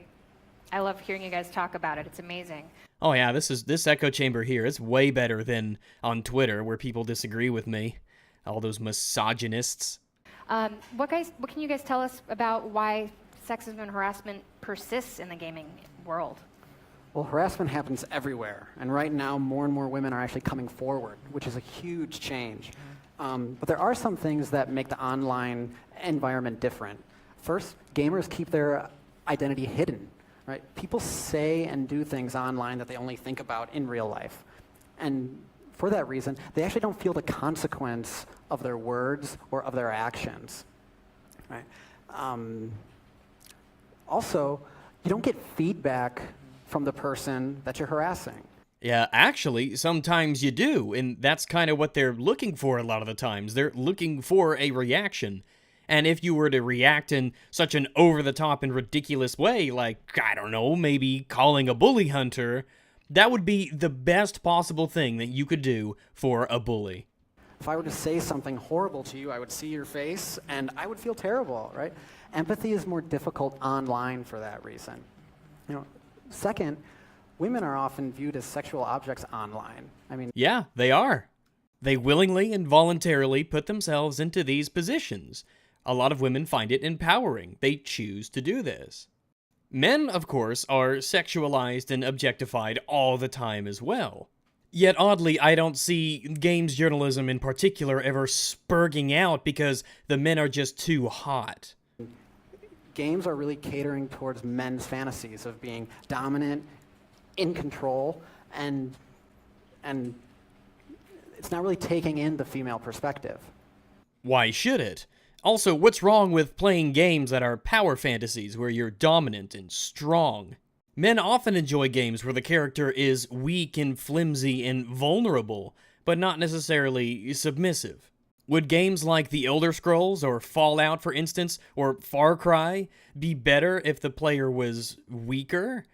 Speaker 3: love hearing you guys talk about it. It's amazing.
Speaker 1: Oh yeah, this echo chamber here is way better than on Twitter where people disagree with me. All those misogynists.
Speaker 3: What can you guys tell us about why sexism and harassment persists in the gaming world?
Speaker 13: Well, harassment happens everywhere, and right now more and more women are actually coming forward, which is a huge change. But there are some things that make the online environment different. First, gamers keep their identity hidden, right? People say and do things online that they only think about in real life. And for that reason, they actually don't feel the consequence of their words or of their actions, right? Also, you don't get feedback from the person that you're harassing.
Speaker 1: Yeah, actually, sometimes you do, and that's kind of what they're looking for a lot of the times. They're looking for a reaction. And if you were to react in such an over-the-top and ridiculous way, like, I don't know, maybe calling a bully hunter, that would be the best possible thing that you could do for a bully.
Speaker 13: If I were to say something horrible to you, I would see your face and I would feel terrible, right? Empathy is more difficult online for that reason. Second, women are often viewed as sexual objects online.
Speaker 1: Yeah, they are. They willingly and voluntarily put themselves into these positions. A lot of women find it empowering. They choose to do this. Men, of course, are sexualized and objectified all the time as well. Yet oddly, I don't see games journalism in particular ever spurging out because the men are just too hot.
Speaker 13: Games are really catering towards men's fantasies of being dominant, in control, and it's not really taking in the female perspective.
Speaker 1: Why should it? Also, what's wrong with playing games that are power fantasies where you're dominant and strong? Men often enjoy games where the character is weak and flimsy and vulnerable, but not necessarily submissive. Would games like The Elder Scrolls or Fallout, for instance, or Far Cry be better if the player was weaker?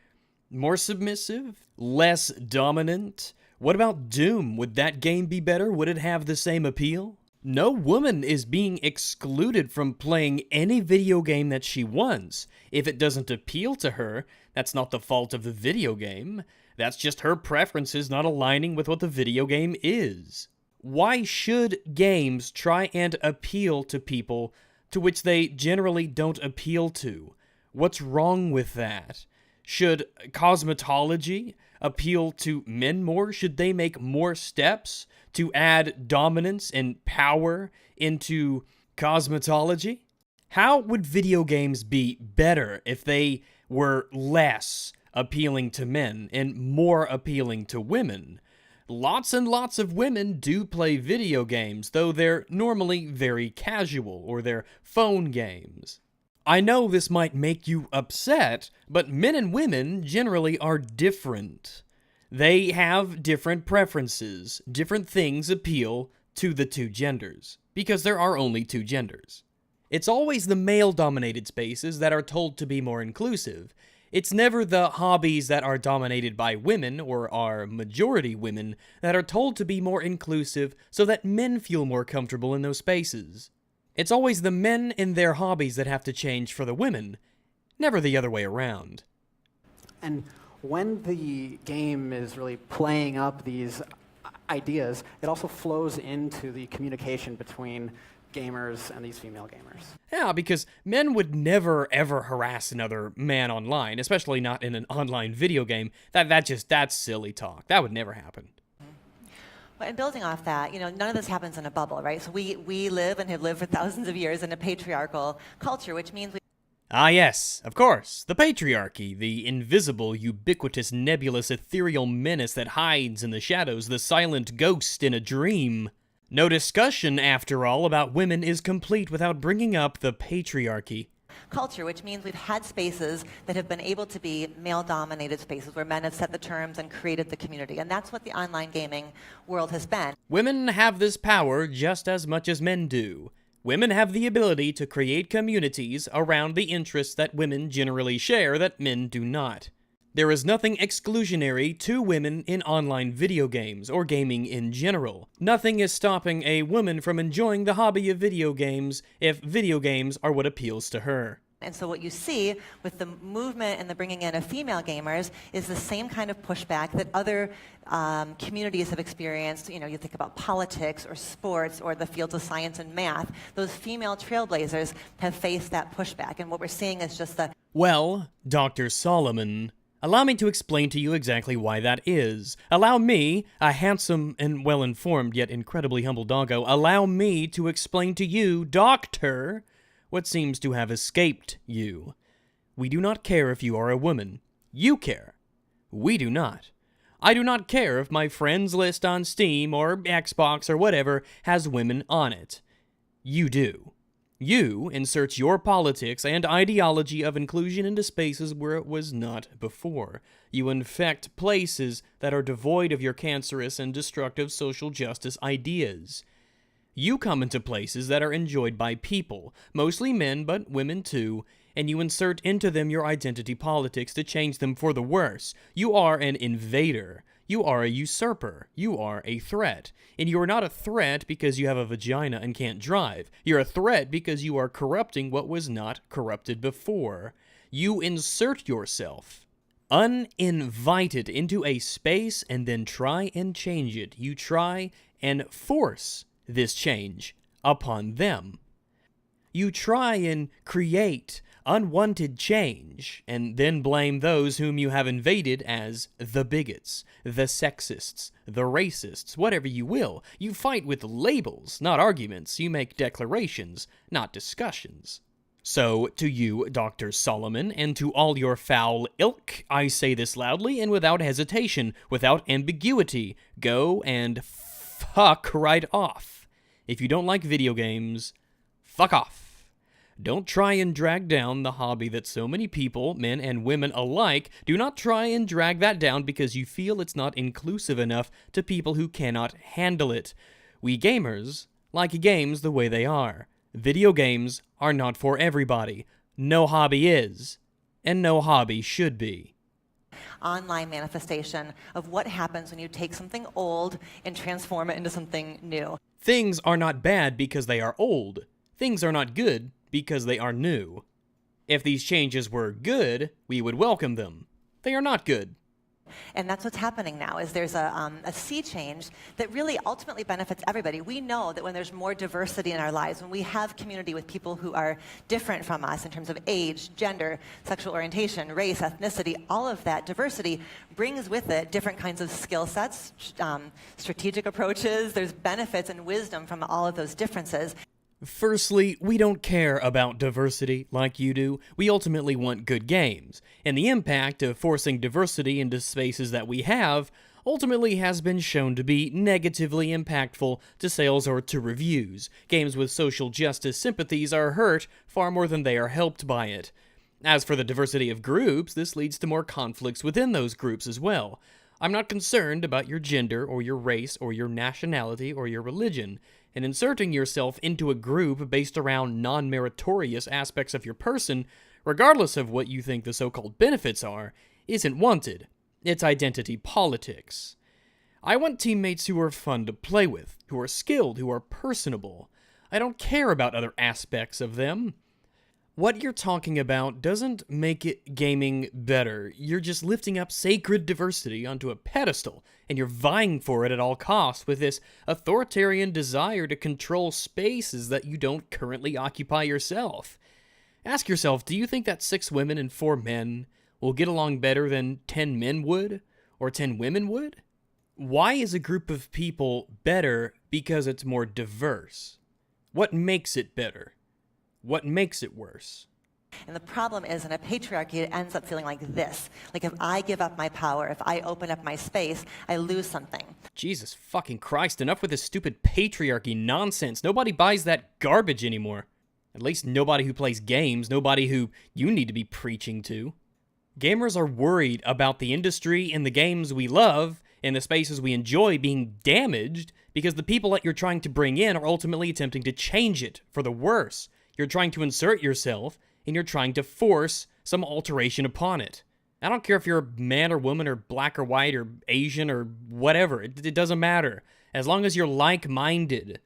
Speaker 1: More submissive? Less dominant? What about Doom? Would that game be better? Would it have the same appeal? No woman is being excluded from playing any video game that she wants. If it doesn't appeal to her, that's not the fault of the video game. That's just her preferences not aligning with what the video game is. Why should games try and appeal to people to which they generally don't appeal to? What's wrong with that? Should cosmetology appeal to men more? Should they make more steps to add dominance and power into cosmetology? How would video games be better if they were less appealing to men and more appealing to women? Lots and lots of women do play video games, though they're normally very casual, or they're phone games. I know this might make you upset, but men and women generally are different. They have different preferences. Different things appeal to the two genders, because there are only two genders. It's always the male-dominated spaces that are told to be more inclusive. It's never the hobbies that are dominated by women, or are majority women, that are told to be more inclusive so that men feel more comfortable in those spaces. It's always the men in their hobbies that have to change for the women, never the other way around.
Speaker 13: And when the game is really playing up these ideas, it also flows into the communication between gamers and these female gamers.
Speaker 1: Yeah, because men would never ever harass another man online, especially not in an online video game. That's silly talk. That would never happen.
Speaker 14: Well, and building off that, none of this happens in a bubble, right? So we live and have lived for thousands of years in a patriarchal culture, which means
Speaker 1: Ah yes, of course, the patriarchy, the invisible, ubiquitous, nebulous, ethereal menace that hides in the shadows, the silent ghost in a dream. No discussion, after all, about women is complete without bringing up the patriarchy.
Speaker 14: Culture, which means we've had spaces that have been able to be male-dominated spaces where men have set the terms and created the community, and that's what the online gaming world has been.
Speaker 1: Women have this power just as much as men do. Women have the ability to create communities around the interests that women generally share that men do not. There is nothing exclusionary to women in online video games, or gaming in general. Nothing is stopping a woman from enjoying the hobby of video games if video games are what appeals to her.
Speaker 14: And so what you see with the movement and the bringing in of female gamers is the same kind of pushback that other communities have experienced. You think about politics or sports or the fields of science and math. Those female trailblazers have faced that pushback. And what we're seeing is just the...
Speaker 1: Well, Dr. Solomon, allow me to explain to you exactly why that is. Allow me, a handsome and well-informed yet incredibly humble doggo, allow me to explain to you, Doctor, what seems to have escaped you. We do not care if you are a woman. You care. We do not. I do not care if my friends list on Steam or Xbox or whatever has women on it. You do. You insert your politics and ideology of inclusion into spaces where it was not before. You infect places that are devoid of your cancerous and destructive social justice ideas. You come into places that are enjoyed by people, mostly men, but women too, and you insert into them your identity politics to change them for the worse. You are an invader. You are a usurper. You are a threat. And you are not a threat because you have a vagina and can't drive. You're a threat because you are corrupting what was not corrupted before. You insert yourself uninvited into a space and then try and change it. You try and force this change upon them. You try and create unwanted change, and then blame those whom you have invaded as the bigots, the sexists, the racists, whatever you will. You fight with labels, not arguments. You make declarations, not discussions. So, to you, Dr. Solomon, and to all your foul ilk, I say this loudly and without hesitation, without ambiguity. Go and fuck right off. If you don't like video games, fuck off. Don't try and drag down the hobby that so many people, men and women alike, do not try and drag that down because you feel it's not inclusive enough to people who cannot handle it. We gamers like games the way they are. Video games are not for everybody. No hobby is, and no hobby should be.
Speaker 14: Online manifestation of what happens when you take something old and transform it into something new.
Speaker 1: Things are not bad because they are old. Things are not good because they are new. If these changes were good, we would welcome them. They are not good.
Speaker 14: And that's what's happening now, is there's a sea change that really ultimately benefits everybody. We know that when there's more diversity in our lives, when we have community with people who are different from us in terms of age, gender, sexual orientation, race, ethnicity, all of that diversity brings with it different kinds of skill sets, strategic approaches. There's benefits and wisdom from all of those differences.
Speaker 1: Firstly, we don't care about diversity like you do. We ultimately want good games, and the impact of forcing diversity into spaces that we have ultimately has been shown to be negatively impactful to sales or to reviews. Games with social justice sympathies are hurt far more than they are helped by it. As for the diversity of groups, this leads to more conflicts within those groups as well. I'm not concerned about your gender or your race or your nationality or your religion. And inserting yourself into a group based around non-meritorious aspects of your person, regardless of what you think the so-called benefits are, isn't wanted. It's identity politics. I want teammates who are fun to play with, who are skilled, who are personable. I don't care about other aspects of them. What you're talking about doesn't make it gaming better. You're just lifting up sacred diversity onto a pedestal, and you're vying for it at all costs with this authoritarian desire to control spaces that you don't currently occupy yourself. Ask yourself, do you think that 6 women and 4 men will get along better than 10 men would? Or 10 women would? Why is a group of people better because it's more diverse? What makes it better? What makes it worse?
Speaker 14: And the problem is, in a patriarchy, it ends up feeling like this. Like, if I give up my power, if I open up my space, I lose something.
Speaker 1: Jesus fucking Christ, enough with this stupid patriarchy nonsense. Nobody buys that garbage anymore. At least nobody who plays games, nobody who you need to be preaching to. Gamers are worried about the industry and the games we love and the spaces we enjoy being damaged because the people that you're trying to bring in are ultimately attempting to change it for the worse. You're trying to insert yourself, and you're trying to force some alteration upon it. I don't care if you're a man or woman or black or white or Asian or whatever. It doesn't matter. As long as you're like-minded,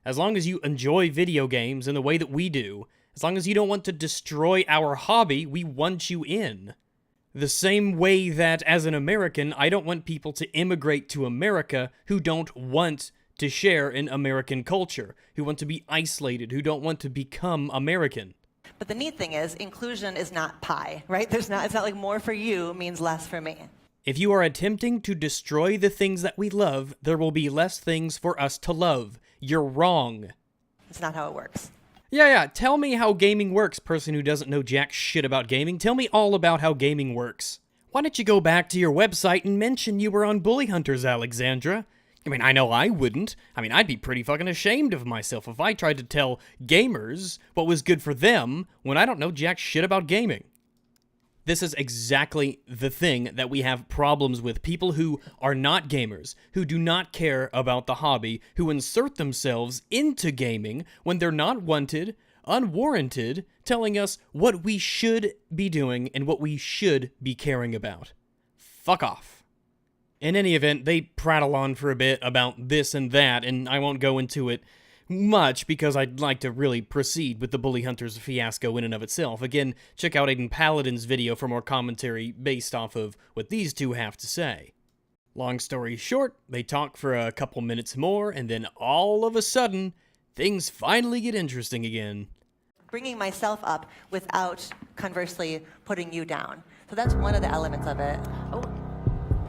Speaker 1: as long as you enjoy video games in the way that we do, as long as you don't want to destroy our hobby, we want you in. The same way that, as an American, I don't want people to immigrate to America who don't want to share in American culture, who want to be isolated, who don't want to become American.
Speaker 14: But the neat thing is, inclusion is not pie, right? It's not like more for you means less for me.
Speaker 1: If you are attempting to destroy the things that we love, there will be less things for us to love. You're wrong.
Speaker 14: It's not how it works.
Speaker 1: Yeah, tell me how gaming works, person who doesn't know jack shit about gaming. Tell me all about how gaming works. Why don't you go back to your website and mention you were on Bully Hunters, Alexandra? I mean, I know I wouldn't. I mean, I'd be pretty fucking ashamed of myself if I tried to tell gamers what was good for them when I don't know jack shit about gaming. This is exactly the thing that we have problems with. People who are not gamers, who do not care about the hobby, who insert themselves into gaming when they're not wanted, unwarranted, telling us what we should be doing and what we should be caring about. Fuck off. In any event, they prattle on for a bit about this and that, and I won't go into it much because I'd like to really proceed with the Bully Hunters fiasco in and of itself. Again, check out Aydin Paladin's video for more commentary based off of what these two have to say. Long story short, they talk for a couple minutes more, and then all of a sudden, things finally get interesting again.
Speaker 14: Bringing myself up without, conversely, putting you down. So that's one of the elements of it.
Speaker 11: Oh,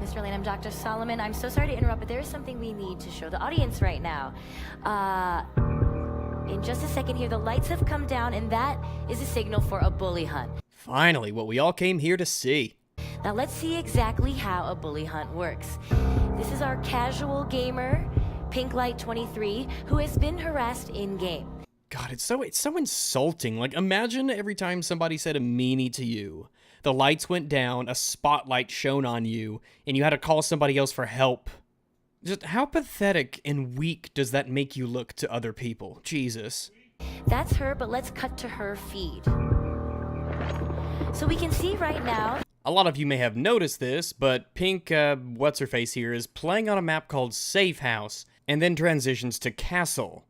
Speaker 11: Mr. Lane, I'm Dr. Solomon. I'm so sorry to interrupt, but there is something we need to show the audience right now. In just a second here, the lights have come down, and that is a signal for a bully hunt.
Speaker 1: Finally, what we all came here to see.
Speaker 11: Now let's see exactly how a bully hunt works. This is our casual gamer, Pinklight23, who has been harassed in-game.
Speaker 1: God, it's so insulting. Like, imagine every time somebody said a meanie to you. The lights went down, a spotlight shone on you, and you had to call somebody else for help. Just how pathetic and weak does that make you look to other people? Jesus.
Speaker 11: That's her, but let's cut to her feed. So we can see right now...
Speaker 1: A lot of you may have noticed this, but Pink, what's-her-face here, is playing on a map called Safe House, and then transitions to Castle.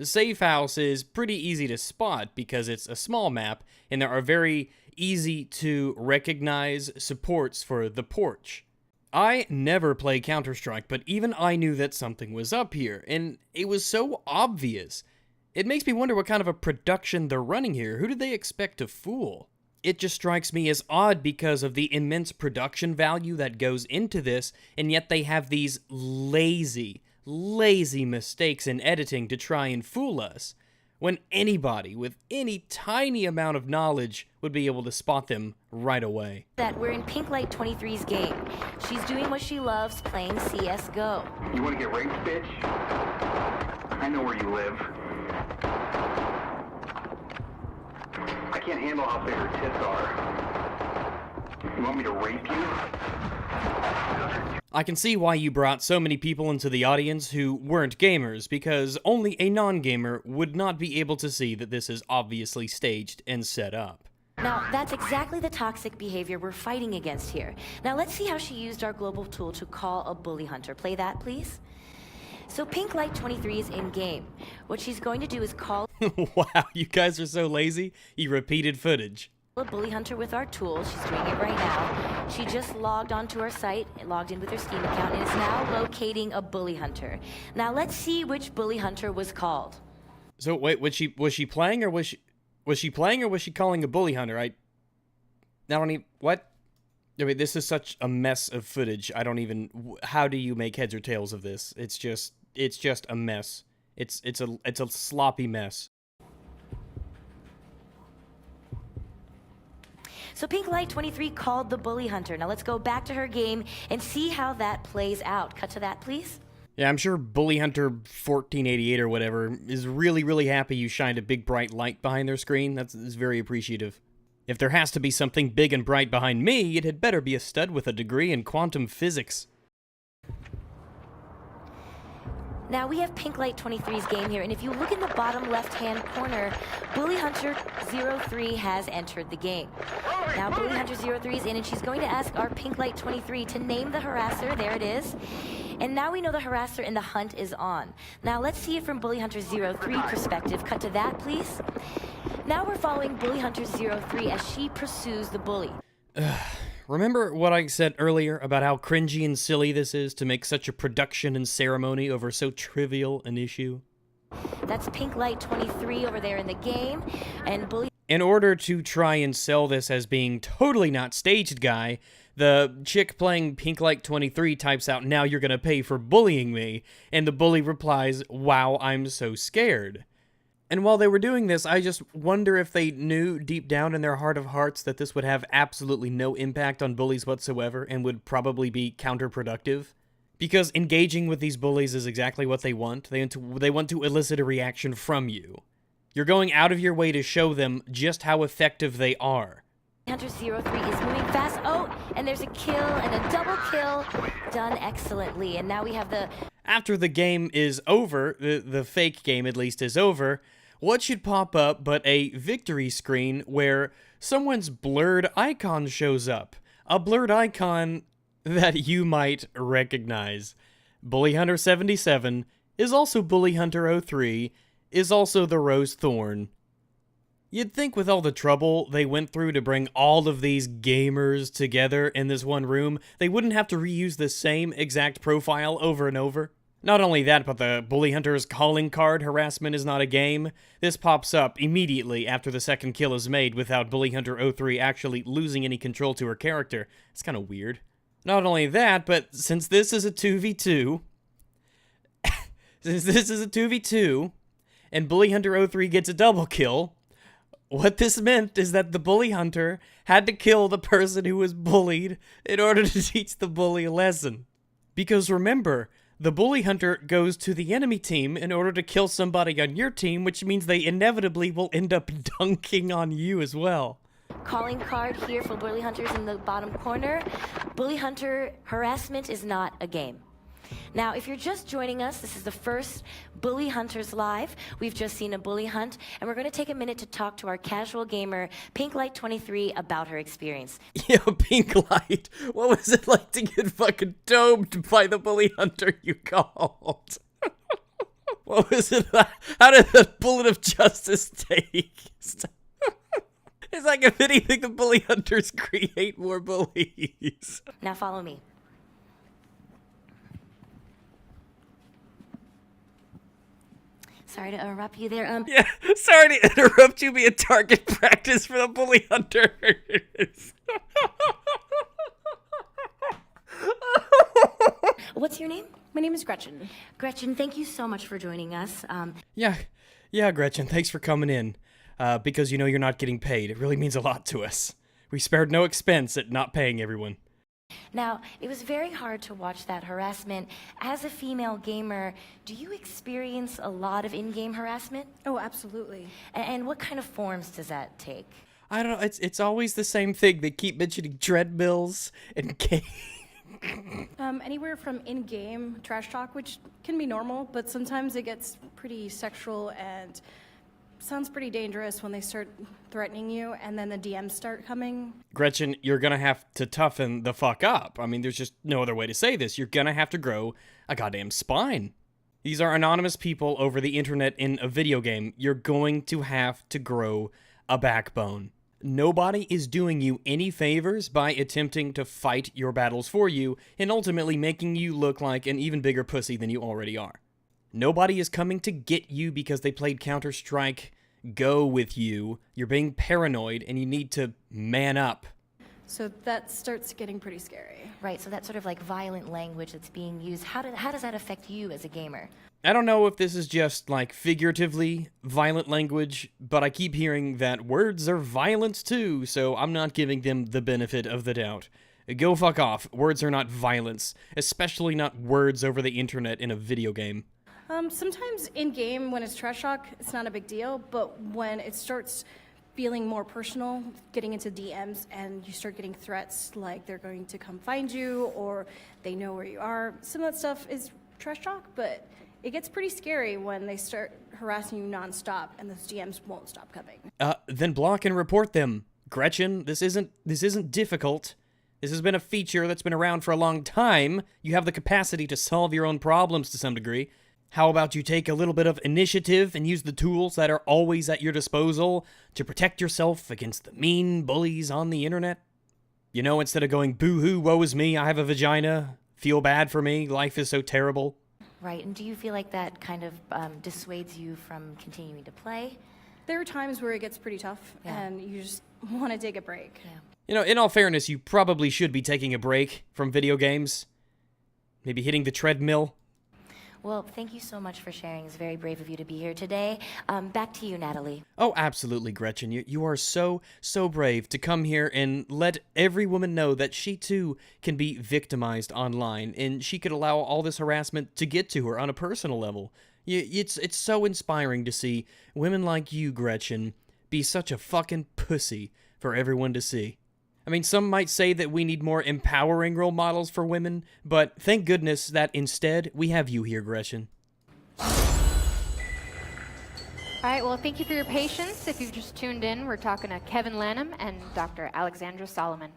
Speaker 1: Safe House is pretty easy to spot because it's a small map, and there are very easy to recognize supports for the porch. I never play Counter-Strike, but even I knew that something was up here, and it was so obvious. It makes me wonder what kind of a production they're running here. Who did they expect to fool? It just strikes me as odd because of the immense production value that goes into this, and yet they have these lazy mistakes in editing to try and fool us, when anybody with any tiny amount of knowledge would be able to spot them right away.
Speaker 11: That we're in Pinklight23's game. She's doing what she loves, playing CSGO.
Speaker 6: You want to get raped, bitch? I know where you live. I can't handle how big her tits are. You want me to rape you?
Speaker 1: I can see why you brought so many people into the audience who weren't gamers, because only a non-gamer would not be able to see that this is obviously staged and set up.
Speaker 11: Now, that's exactly the toxic behavior we're fighting against here. Now, let's see how she used our global tool to call a bully hunter. Play that, please. So Pinklight23 is in-game. What she's going to do is call...
Speaker 1: Wow, you guys are so lazy. You repeated footage.
Speaker 11: A bully hunter with our tool. She's doing it right now. She just logged onto our site, logged in with her Steam account, and is now locating a bully hunter. Now let's see which bully hunter was called.
Speaker 1: So wait, was she playing or was she calling a bully hunter? I don't even what? I mean, this is such a mess of footage. I don't even. How do you make heads or tails of this? It's just a mess. It's a sloppy mess.
Speaker 11: So Pinklight23 called the bully hunter. Now let's go back to her game and see how that plays out. Cut to that, please.
Speaker 1: Yeah, I'm sure Bully Hunter 1488 or whatever is really happy you shined a big bright light behind their screen. That's very appreciative. If there has to be something big and bright behind me, it had better be a stud with a degree in quantum physics.
Speaker 11: Now we have Pinklight23's game here, and if you look in the bottom left-hand corner, Bully Hunter 03 has entered the game. Now Bully Hunter 03 is in, and she's going to ask our Pinklight23 to name the harasser. There it is. And now we know the harasser and the hunt is on. Now let's see it from Bully Hunter 03 perspective. Cut to that, please. Now we're following Bully Hunter 03 as she pursues the bully.
Speaker 1: Remember what I said earlier about how cringy and silly this is to make such a production and ceremony over so trivial an issue?
Speaker 11: That's Pinklight23 over there in the game, and Bully...
Speaker 1: In order to try and sell this as being totally not staged, guy, the chick playing Pinklight23 types out, "Now you're gonna pay for bullying me," and the bully replies, "Wow, I'm so scared." And while they were doing this, I just wonder if they knew deep down in their heart of hearts that this would have absolutely no impact on bullies whatsoever and would probably be counterproductive. Because engaging with these bullies is exactly what they want. They want to elicit a reaction from you. You're going out of your way to show them just how effective they are.
Speaker 11: Hunter 03 is moving fast. Oh, and there's a kill and a double kill. Done excellently. And now we have the...
Speaker 1: After the game is over, the fake game at least is over, what should pop up but a victory screen where someone's blurred icon shows up? A blurred icon that you might recognize. Bully Hunter 77 is also Bully Hunter 03, is also the Rose Thorn. You'd think with all the trouble they went through to bring all of these gamers together in this one room, they wouldn't have to reuse the same exact profile over and over. Not only that, but the Bully Hunter's calling card, Harassment is not a game, this pops up immediately after the second kill is made without Bully Hunter 03 actually losing any control to her character. It's kind of weird. Not only that, but since this is a 2v2, and Bully Hunter 03 gets a double kill, what this meant is that the Bully Hunter had to kill the person who was bullied in order to teach the bully a lesson. Because remember, the Bully Hunter goes to the enemy team in order to kill somebody on your team, which means they inevitably will end up dunking on you as well.
Speaker 11: Calling card here for Bully Hunters in the bottom corner. Bully Hunter Harassment is not a game. Now, if you're just joining us, this is the first Bully Hunters Live. We've just seen a bully hunt, and we're going to take a minute to talk to our casual gamer, Pinklight23, about her experience.
Speaker 1: Yo, Pinklight, what was it like to get fucking domed by the Bully Hunter you called? What was it like? How did the bullet of justice taste? It's like, if anything, the Bully Hunters create more bullies.
Speaker 11: Now follow me. Sorry to interrupt you there.
Speaker 1: Yeah, sorry to interrupt you being target practice for the Bully Hunters.
Speaker 11: What's your name?
Speaker 15: My name is Gretchen.
Speaker 11: Gretchen, thank you so much for joining us.
Speaker 1: Yeah, Gretchen, thanks for coming in. Because you know you're not getting paid. It really means a lot to us. We spared no expense at not paying everyone.
Speaker 11: Now, it was very hard to watch that harassment. As a female gamer, do you experience a lot of in-game harassment?
Speaker 15: Oh, absolutely.
Speaker 11: And what kind of forms does that take?
Speaker 1: I don't know, it's always the same thing. They keep mentioning treadmills and game.
Speaker 15: Anywhere from in-game trash talk, which can be normal, but sometimes it gets pretty sexual and sounds pretty dangerous when they start threatening you, and then the DMs start coming.
Speaker 1: Gretchen, you're gonna have to toughen the fuck up. I mean, there's just no other way to say this. You're gonna have to grow a goddamn spine. These are anonymous people over the internet in a video game. You're going to have to grow a backbone. Nobody is doing you any favors by attempting to fight your battles for you and ultimately making you look like an even bigger pussy than you already are. Nobody is coming to get you because they played Counter-Strike Go with you. You're being paranoid and you need to man up.
Speaker 15: So that starts getting pretty scary.
Speaker 11: Right, so that sort of like violent language that's being used, how does that affect you as a gamer?
Speaker 1: I don't know if this is just like figuratively violent language, but I keep hearing that words are violence too, so I'm not giving them the benefit of the doubt. Go fuck off. Words are not violence, especially not words over the internet in a video game.
Speaker 15: Sometimes in-game, when it's trash talk, it's not a big deal, but when it starts feeling more personal, getting into DMs, and you start getting threats like they're going to come find you, or they know where you are, some of that stuff is trash talk, but it gets pretty scary when they start harassing you nonstop, and those DMs won't stop coming.
Speaker 1: Then block and report them. Gretchen, this isn't difficult. This has been a feature that's been around for a long time. You have the capacity to solve your own problems to some degree. How about you take a little bit of initiative and use the tools that are always at your disposal to protect yourself against the mean bullies on the internet? You know, instead of going, boo-hoo, woe is me, I have a vagina, feel bad for me, life is so terrible.
Speaker 11: Right, and do you feel like that kind of dissuades you from continuing to play?
Speaker 15: There are times where it gets pretty tough, and you just want to take a break.
Speaker 11: Yeah.
Speaker 1: You know, in all fairness, you probably should be taking a break from video games. Maybe hitting the treadmill.
Speaker 11: Well, thank you so much for sharing. It's very brave of you to be here today. Back to you, Natalie.
Speaker 1: Oh, absolutely, Gretchen. You are so brave to come here and let every woman know that she, too, can be victimized online, and she could allow all this harassment to get to her on a personal level. It's so inspiring to see women like you, Gretchen, be such a fucking pussy for everyone to see. I mean, some might say that we need more empowering role models for women, but thank goodness that instead we have you here, Gretchen.
Speaker 3: All right, well, thank you for your patience. If you've just tuned in, we're talking to Kevin Lanham and Dr. Alexandra Solomon.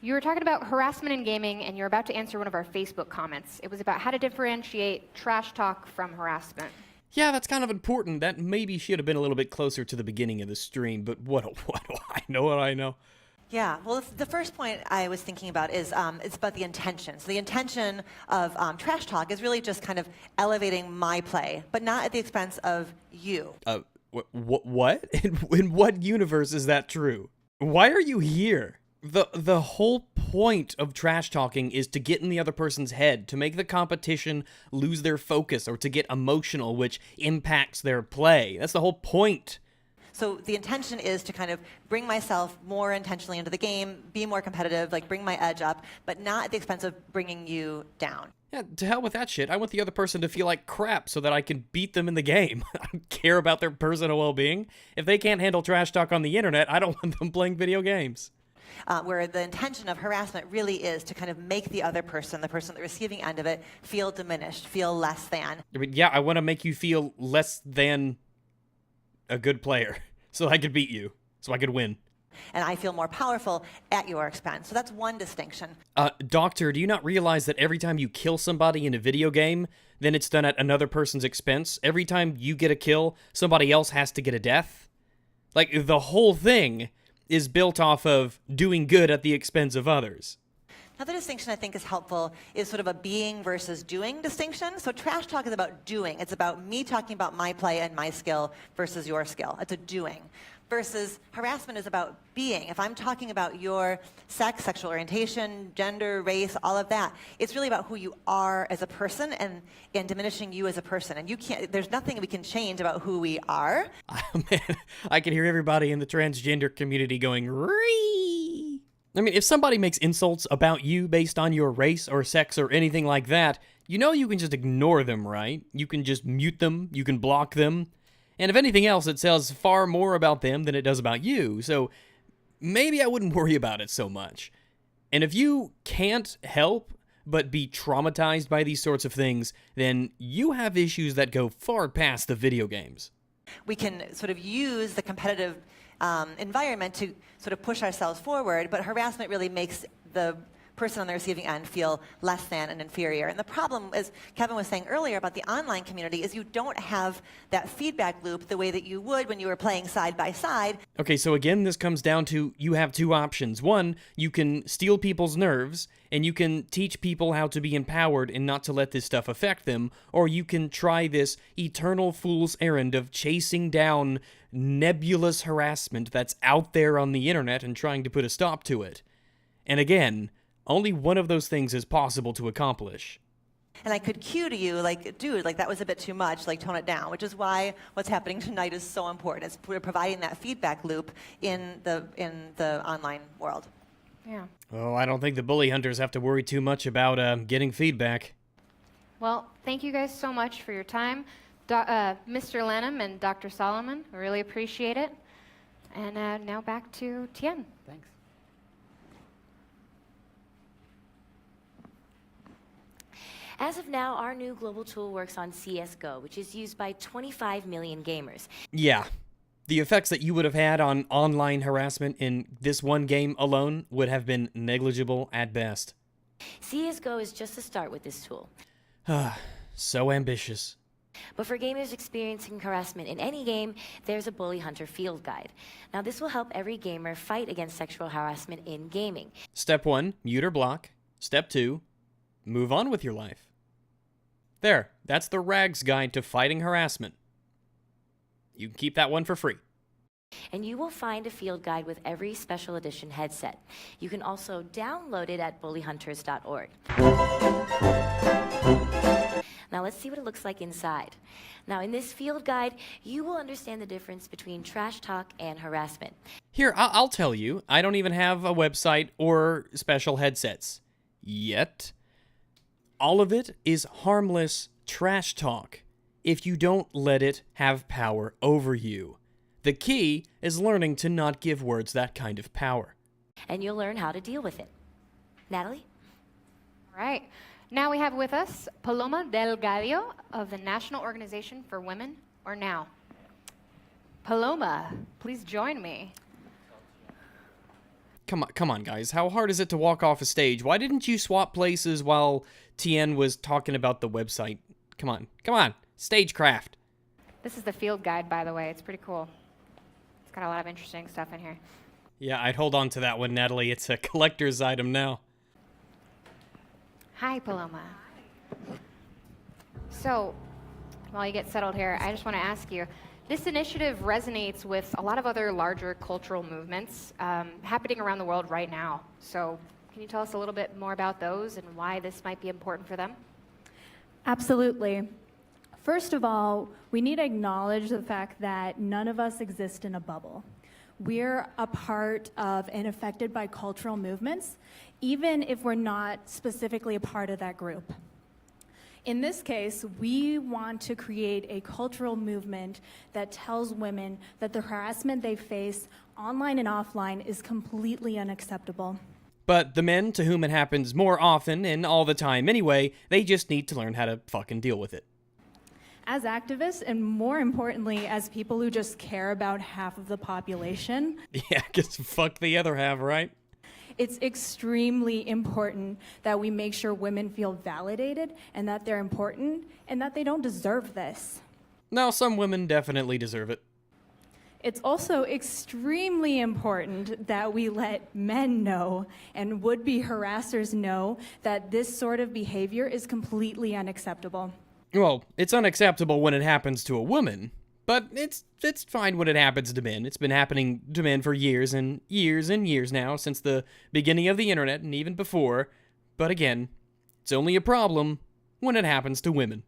Speaker 3: You were talking about harassment in gaming, and you're about to answer one of our Facebook comments. It was about how to differentiate trash talk from harassment.
Speaker 1: Yeah, that's kind of important. That maybe should have been a little bit closer to the beginning of the stream, but what do I know what I know?
Speaker 14: Yeah, well, the first point I was thinking about is it's about the intention. So the intention of trash talk is really just kind of elevating my play, but not at the expense of you.
Speaker 1: What? In what universe is that true? Why are you here? The whole point of trash talking is to get in the other person's head, to make the competition lose their focus, or to get emotional, which impacts their play. That's the whole point.
Speaker 14: So the intention is to kind of bring myself more intentionally into the game, be more competitive, like bring my edge up, but not at the expense of bringing you down.
Speaker 1: Yeah, to hell with that shit. I want the other person to feel like crap so that I can beat them in the game. I don't care about their personal well-being. If they can't handle trash talk on the internet, I don't want them playing video games.
Speaker 14: Where the intention of harassment really is to kind of make the other person, the person at the receiving end of it, feel diminished, feel less than.
Speaker 1: Yeah, I want to make you feel less than a good player so I could beat you, so I could win.
Speaker 14: And I feel more powerful at your expense. So that's one distinction.
Speaker 1: Doctor, do you not realize that every time you kill somebody in a video game, then it's done at another person's expense? Every time you get a kill, somebody else has to get a death? Like, the whole thing is built off of doing good at the expense of others.
Speaker 14: Another distinction I think is helpful is sort of a being versus doing distinction. So trash talk is about doing. It's about me talking about my play and my skill versus your skill. It's a doing. Versus harassment is about being. If I'm talking about your sex, sexual orientation, gender, race, all of that, it's really about who you are as a person and diminishing you as a person. And you can't, there's nothing we can change about who we are.
Speaker 1: Oh, man, I can hear everybody in the transgender community going, "Ree!" I mean, if somebody makes insults about you based on your race or sex or anything like that, you know you can just ignore them, right? You can just mute them, you can block them. And if anything else, it says far more about them than it does about you, so maybe I wouldn't worry about it so much. And if you can't help but be traumatized by these sorts of things, then you have issues that go far past the video games.
Speaker 14: We can sort of use the competitive environment to sort of push ourselves forward, but harassment really makes the person on the receiving end feel less than and inferior. And the problem, as Kevin was saying earlier about the online community, is you don't have that feedback loop the way that you would when you were playing side by side.
Speaker 1: Okay, so again, this comes down to you have two options. One, you can steal people's nerves, and you can teach people how to be empowered and not to let this stuff affect them, or you can try this eternal fool's errand of chasing down nebulous harassment that's out there on the internet and trying to put a stop to it. And again, only one of those things is possible to accomplish.
Speaker 14: And I could cue to you, like, dude, like that was a bit too much, like tone it down, which is why what's happening tonight is so important. It's we're providing that feedback loop in the online world.
Speaker 3: Yeah.
Speaker 1: Oh, I don't think the bully hunters have to worry too much about getting feedback.
Speaker 3: Well, thank you guys so much for your time. Mr. Lanham and Dr. Solomon, I really appreciate it. And now back to Tien.
Speaker 13: Thanks.
Speaker 11: As of now, our new global tool works on CSGO, which is used by 25 million gamers.
Speaker 1: Yeah. The effects that you would have had on online harassment in this one game alone would have been negligible at best.
Speaker 11: CSGO is just a start with this tool.
Speaker 1: So ambitious.
Speaker 11: But for gamers experiencing harassment in any game, there's a Bully Hunter field guide. Now, this will help every gamer fight against sexual harassment in gaming.
Speaker 1: Step 1, mute or block. Step 2, move on with your life. There, that's the RAGS guide to fighting harassment. You can keep that one for free.
Speaker 11: And you will find a field guide with every special edition headset. You can also download it at bullyhunters.org. Now let's see what it looks like inside. Now in this field guide, you will understand the difference between trash talk and harassment.
Speaker 1: Here, I'll tell you, I don't even have a website or special headsets. Yet. All of it is harmless trash talk if you don't let it have power over you. The key is learning to not give words that kind of power.
Speaker 11: And you'll learn how to deal with it. Natalie?
Speaker 3: All right. Now we have with us Paloma Delgado of the National Organization for Women, or NOW. Paloma, please join me.
Speaker 1: Come on, guys. How hard is it to walk off a stage? Why didn't you swap places while Tien was talking about the website? Come on. Stagecraft.
Speaker 3: This is the field guide, by the way. It's pretty cool. It's got a lot of interesting stuff in here.
Speaker 1: Yeah, I'd hold on to that one, Natalie. It's a collector's item now.
Speaker 3: Hi, Paloma. So, while you get settled here, I just want to ask you, this initiative resonates with a lot of other larger cultural movements happening around the world right now. So, can you tell us a little bit more about those and why this might be important for them?
Speaker 15: Absolutely. First of all, we need to acknowledge the fact that none of us exist in a bubble. We're a part of and affected by cultural movements, even if we're not specifically a part of that group. In this case, we want to create a cultural movement that tells women that the harassment they face online and offline is completely unacceptable.
Speaker 1: But the men to whom it happens more often and all the time anyway, they just need to learn how to fucking deal with it.
Speaker 15: As activists, and more importantly, as people who just care about half of the population.
Speaker 1: Yeah, just fuck the other half, right?
Speaker 15: It's extremely important that we make sure women feel validated and that they're important and that they don't deserve this.
Speaker 1: No, some women definitely deserve it.
Speaker 15: It's also extremely important that we let men know and would-be harassers know that this sort of behavior is completely unacceptable.
Speaker 1: Well, it's unacceptable when it happens to a woman, but it's fine when it happens to men. It's been happening to men for years and years and years now, since the beginning of the internet and even before. But again, it's only a problem when it happens to women.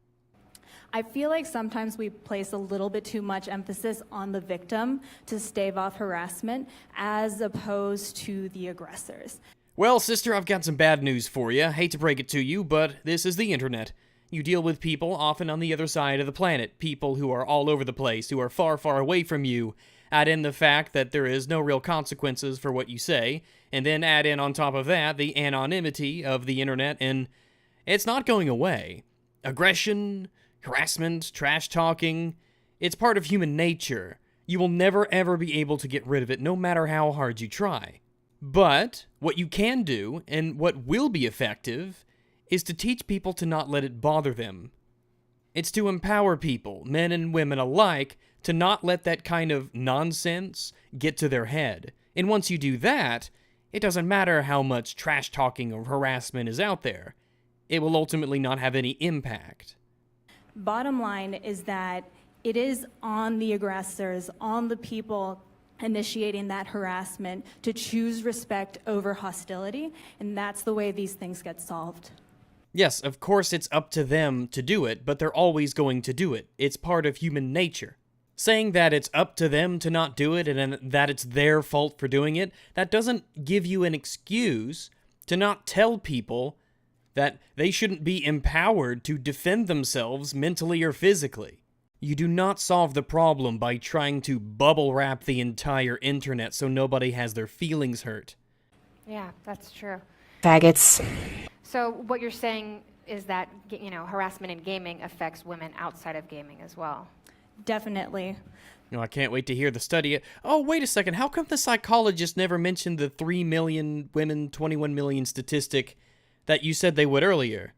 Speaker 15: I feel like sometimes we place a little bit too much emphasis on the victim to stave off harassment as opposed to the aggressors.
Speaker 1: Well, sister, I've got some bad news for you. Hate to break it to you, but this is the internet. You deal with people often on the other side of the planet, people who are all over the place, who are far, far away from you. Add in the fact that there is no real consequences for what you say, and then add in on top of that the anonymity of the internet, and it's not going away. Aggression, harassment, trash talking, it's part of human nature. You will never ever be able to get rid of it, no matter how hard you try. But what you can do, and what will be effective, is to teach people to not let it bother them. It's to empower people, men and women alike, to not let that kind of nonsense get to their head. And once you do that, it doesn't matter how much trash talking or harassment is out there. It will ultimately not have any impact.
Speaker 15: Bottom line is that it is on the aggressors, on the people initiating that harassment, to choose respect over hostility, and that's the way these things get solved.
Speaker 1: Yes, of course it's up to them to do it, but they're always going to do it. It's part of human nature. Saying that it's up to them to not do it and that it's their fault for doing it, that doesn't give you an excuse to not tell people that they shouldn't be empowered to defend themselves mentally or physically. You do not solve the problem by trying to bubble wrap the entire internet so nobody has their feelings hurt.
Speaker 3: Yeah, that's true.
Speaker 12: Faggots.
Speaker 3: So what you're saying is that, harassment in gaming affects women outside of gaming as well.
Speaker 15: Definitely.
Speaker 1: No, I can't wait to hear the study. Oh, wait a second. How come the psychologist never mentioned the 3 million women, 21 million statistic that you said they would earlier?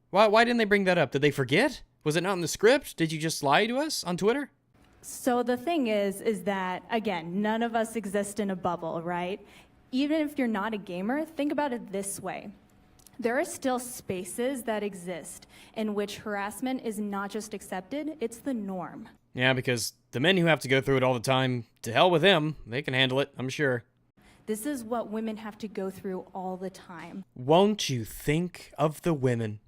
Speaker 1: Why didn't they bring that up? Did they forget? Was it not in the script? Did you just lie to us on Twitter?
Speaker 15: So the thing is that, again, none of us exist in a bubble, right? Even if you're not a gamer, think about it this way. There are still spaces that exist in which harassment is not just accepted, it's the norm.
Speaker 1: Yeah, because the men who have to go through it all the time, to hell with them. They can handle it, I'm sure.
Speaker 15: This is what women have to go through all the time.
Speaker 1: Won't you think of the women?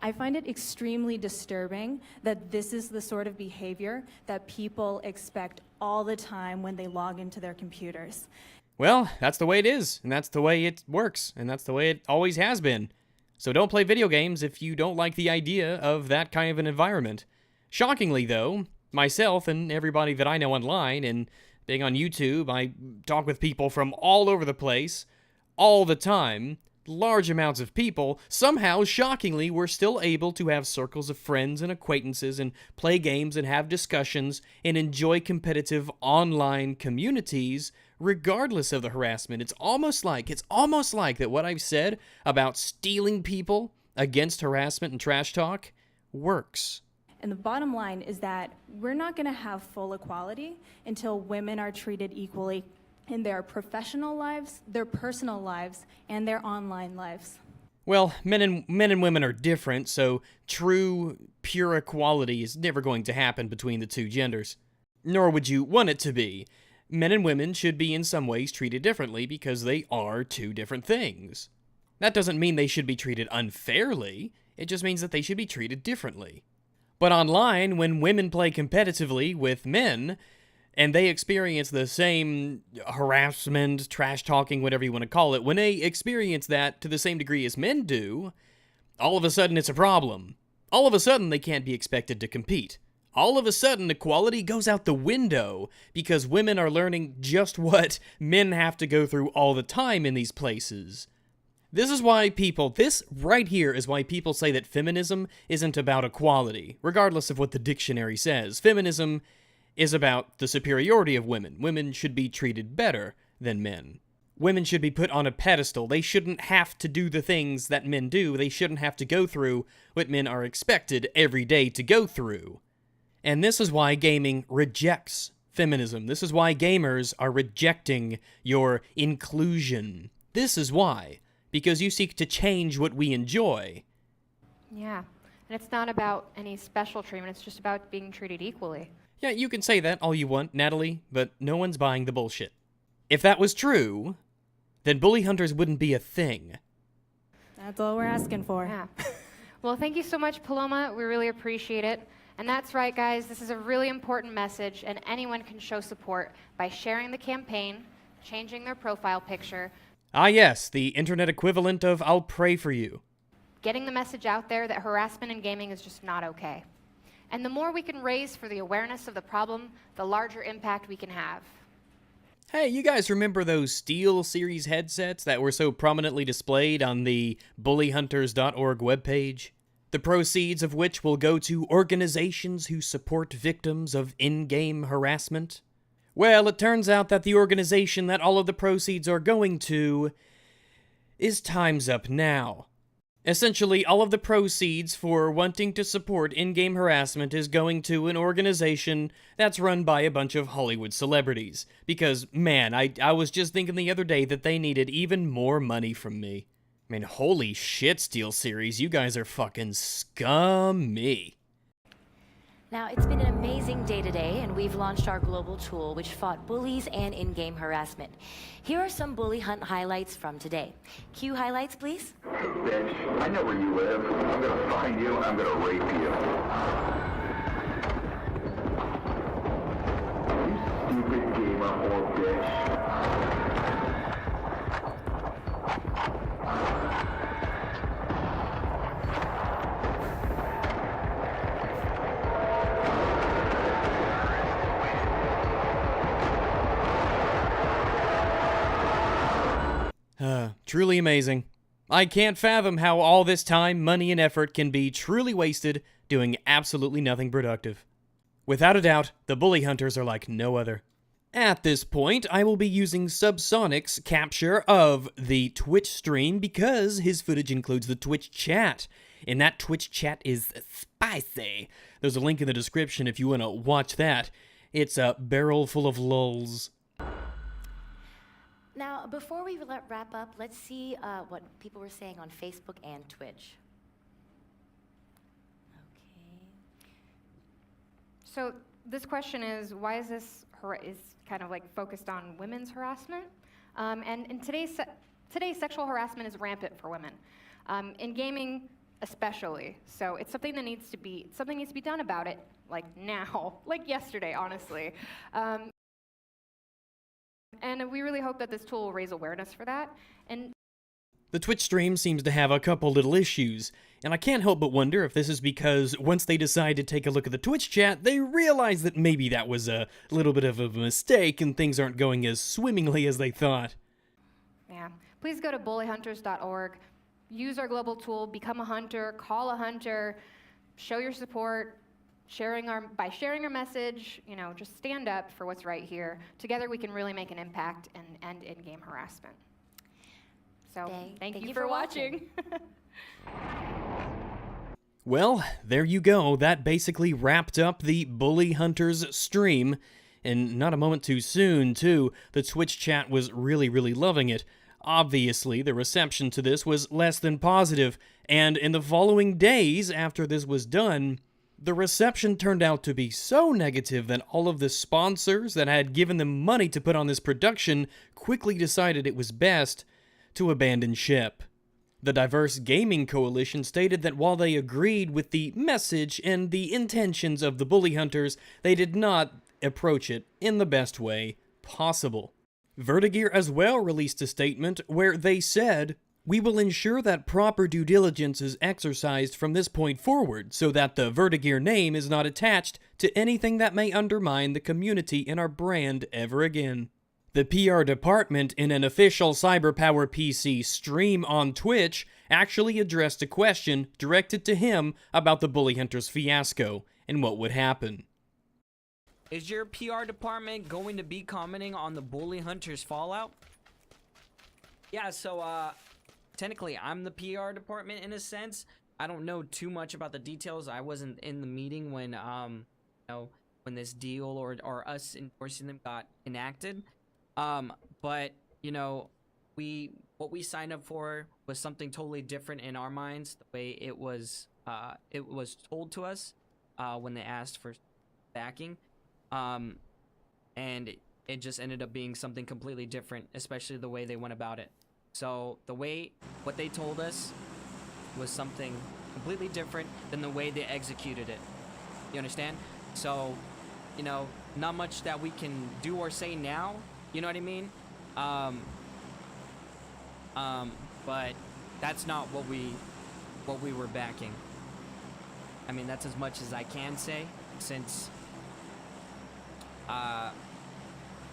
Speaker 15: I find it extremely disturbing that this is the sort of behavior that people expect all the time when they log into their computers.
Speaker 1: Well, that's the way it is, and that's the way it works, and that's the way it always has been. So don't play video games if you don't like the idea of that kind of an environment. Shockingly, though, myself and everybody that I know online and being on YouTube, I talk with people from all over the place, all the time, large amounts of people, somehow, shockingly, we're still able to have circles of friends and acquaintances and play games and have discussions and enjoy competitive online communities regardless of the harassment. It's almost like that what I've said about stealing people against harassment and trash talk works.
Speaker 15: And the bottom line is that we're not going to have full equality until women are treated equally in their professional lives, their personal lives, and their online lives.
Speaker 1: Well, men and women are different, so true, pure equality is never going to happen between the two genders. Nor would you want it to be. Men and women should be in some ways treated differently because they are two different things. That doesn't mean they should be treated unfairly, it just means that they should be treated differently. But online, when women play competitively with men, and they experience the same harassment, trash talking, whatever you want to call it, when they experience that to the same degree as men do, all of a sudden it's a problem. All of a sudden they can't be expected to compete. All of a sudden equality goes out the window because women are learning just what men have to go through all the time in these places. This right here is why people say that feminism isn't about equality, regardless of what the dictionary says. Feminism is about the superiority of women. Women should be treated better than men. Women should be put on a pedestal. They shouldn't have to do the things that men do. They shouldn't have to go through what men are expected every day to go through. And this is why gaming rejects feminism. This is why gamers are rejecting your inclusion. This is why. Because you seek to change what we enjoy.
Speaker 3: Yeah, and it's not about any special treatment, it's just about being treated equally.
Speaker 1: Yeah, you can say that all you want, Natalie, but no one's buying the bullshit. If that was true, then bully hunters wouldn't be a thing.
Speaker 15: That's all we're asking for.
Speaker 3: Yeah. Well, thank you so much, Paloma. We really appreciate it. And that's right, guys. This is a really important message, and anyone can show support by sharing the campaign, changing their profile picture.
Speaker 1: Ah yes, the internet equivalent of I'll pray for you.
Speaker 3: Getting the message out there that harassment in gaming is just not okay. And the more we can raise for the awareness of the problem, the larger impact we can have.
Speaker 1: Hey, you guys remember those Steel Series headsets that were so prominently displayed on the bullyhunters.org webpage? The proceeds of which will go to organizations who support victims of in-game harassment? Well, it turns out that the organization that all of the proceeds are going to is Time's Up Now. Essentially, all of the proceeds for wanting to support in-game harassment is going to an organization that's run by a bunch of Hollywood celebrities. Because, man, I was just thinking the other day that they needed even more money from me. I mean, holy shit, Steel Series, you guys are fucking scummy.
Speaker 11: Now, it's been an amazing day today, and we've launched our global tool which fought bullies and in-game harassment. Here are some bully hunt highlights from today. Cue highlights, please.
Speaker 6: Hey, bitch, I know where you live. I'm gonna find you, and I'm gonna rape you. You stupid gamer whore bitch.
Speaker 1: Truly amazing. I can't fathom how all this time, money, and effort can be truly wasted doing absolutely nothing productive. Without a doubt, the bully hunters are like no other. At this point, I will be using SamSonic's capture of the Twitch stream because his footage includes the Twitch chat, and that Twitch chat is spicy. There's a link in the description if you want to watch that. It's a barrel full of lulz.
Speaker 11: Now, before we wrap up, let's see what people were saying on Facebook and Twitch. Okay.
Speaker 3: So this question is, why is this is kind of like focused on women's harassment? And in today's sexual harassment is rampant for women, in gaming especially. So it's something that needs to be done about it, like now, like yesterday, honestly. And we really hope that this tool will raise awareness for that. And
Speaker 1: the Twitch stream seems to have a couple little issues, and I can't help but wonder if this is because once they decide to take a look at the Twitch chat, they realize that maybe that was a little bit of a mistake and things aren't going as swimmingly as they thought.
Speaker 3: Yeah, please go to bullyhunters.org. Use our global tool, become a hunter, call a hunter, show your support, by sharing our message, just stand up for what's right here. Together we can really make an impact and end in-game harassment. So thank you for watching.
Speaker 1: Well, there you go. That basically wrapped up the Bully Hunters stream. And not a moment too soon, too. The Twitch chat was really, really loving it. Obviously, the reception to this was less than positive, and in the following days after this was done, the reception turned out to be so negative that all of the sponsors that had given them money to put on this production quickly decided it was best to abandon ship. The Diverse Gaming Coalition stated that while they agreed with the message and the intentions of the Bully Hunters, they did not approach it in the best way possible. Vertigear as well released a statement where they said, "We will ensure that proper due diligence is exercised from this point forward so that the Vertigear name is not attached to anything that may undermine the community and our brand ever again." The PR department in an official CyberPower PC stream on Twitch actually addressed a question directed to him about the Bully Hunters fiasco and what would happen.
Speaker 16: Is your PR department going to be commenting on the Bully Hunters fallout? Yeah, so technically I'm the PR department in a sense. I don't know too much about the details. I wasn't in the meeting when when this deal or us endorsing them got enacted. But what we signed up for was something totally different in our minds, the way it was told to us when they asked for backing. And it just ended up being something completely different, especially the way they went about it. So what they told us was something completely different than the way they executed it. You understand? So, not much that we can do or say now. You know what I mean? But that's not what we were backing. I mean, that's as much as I can say, since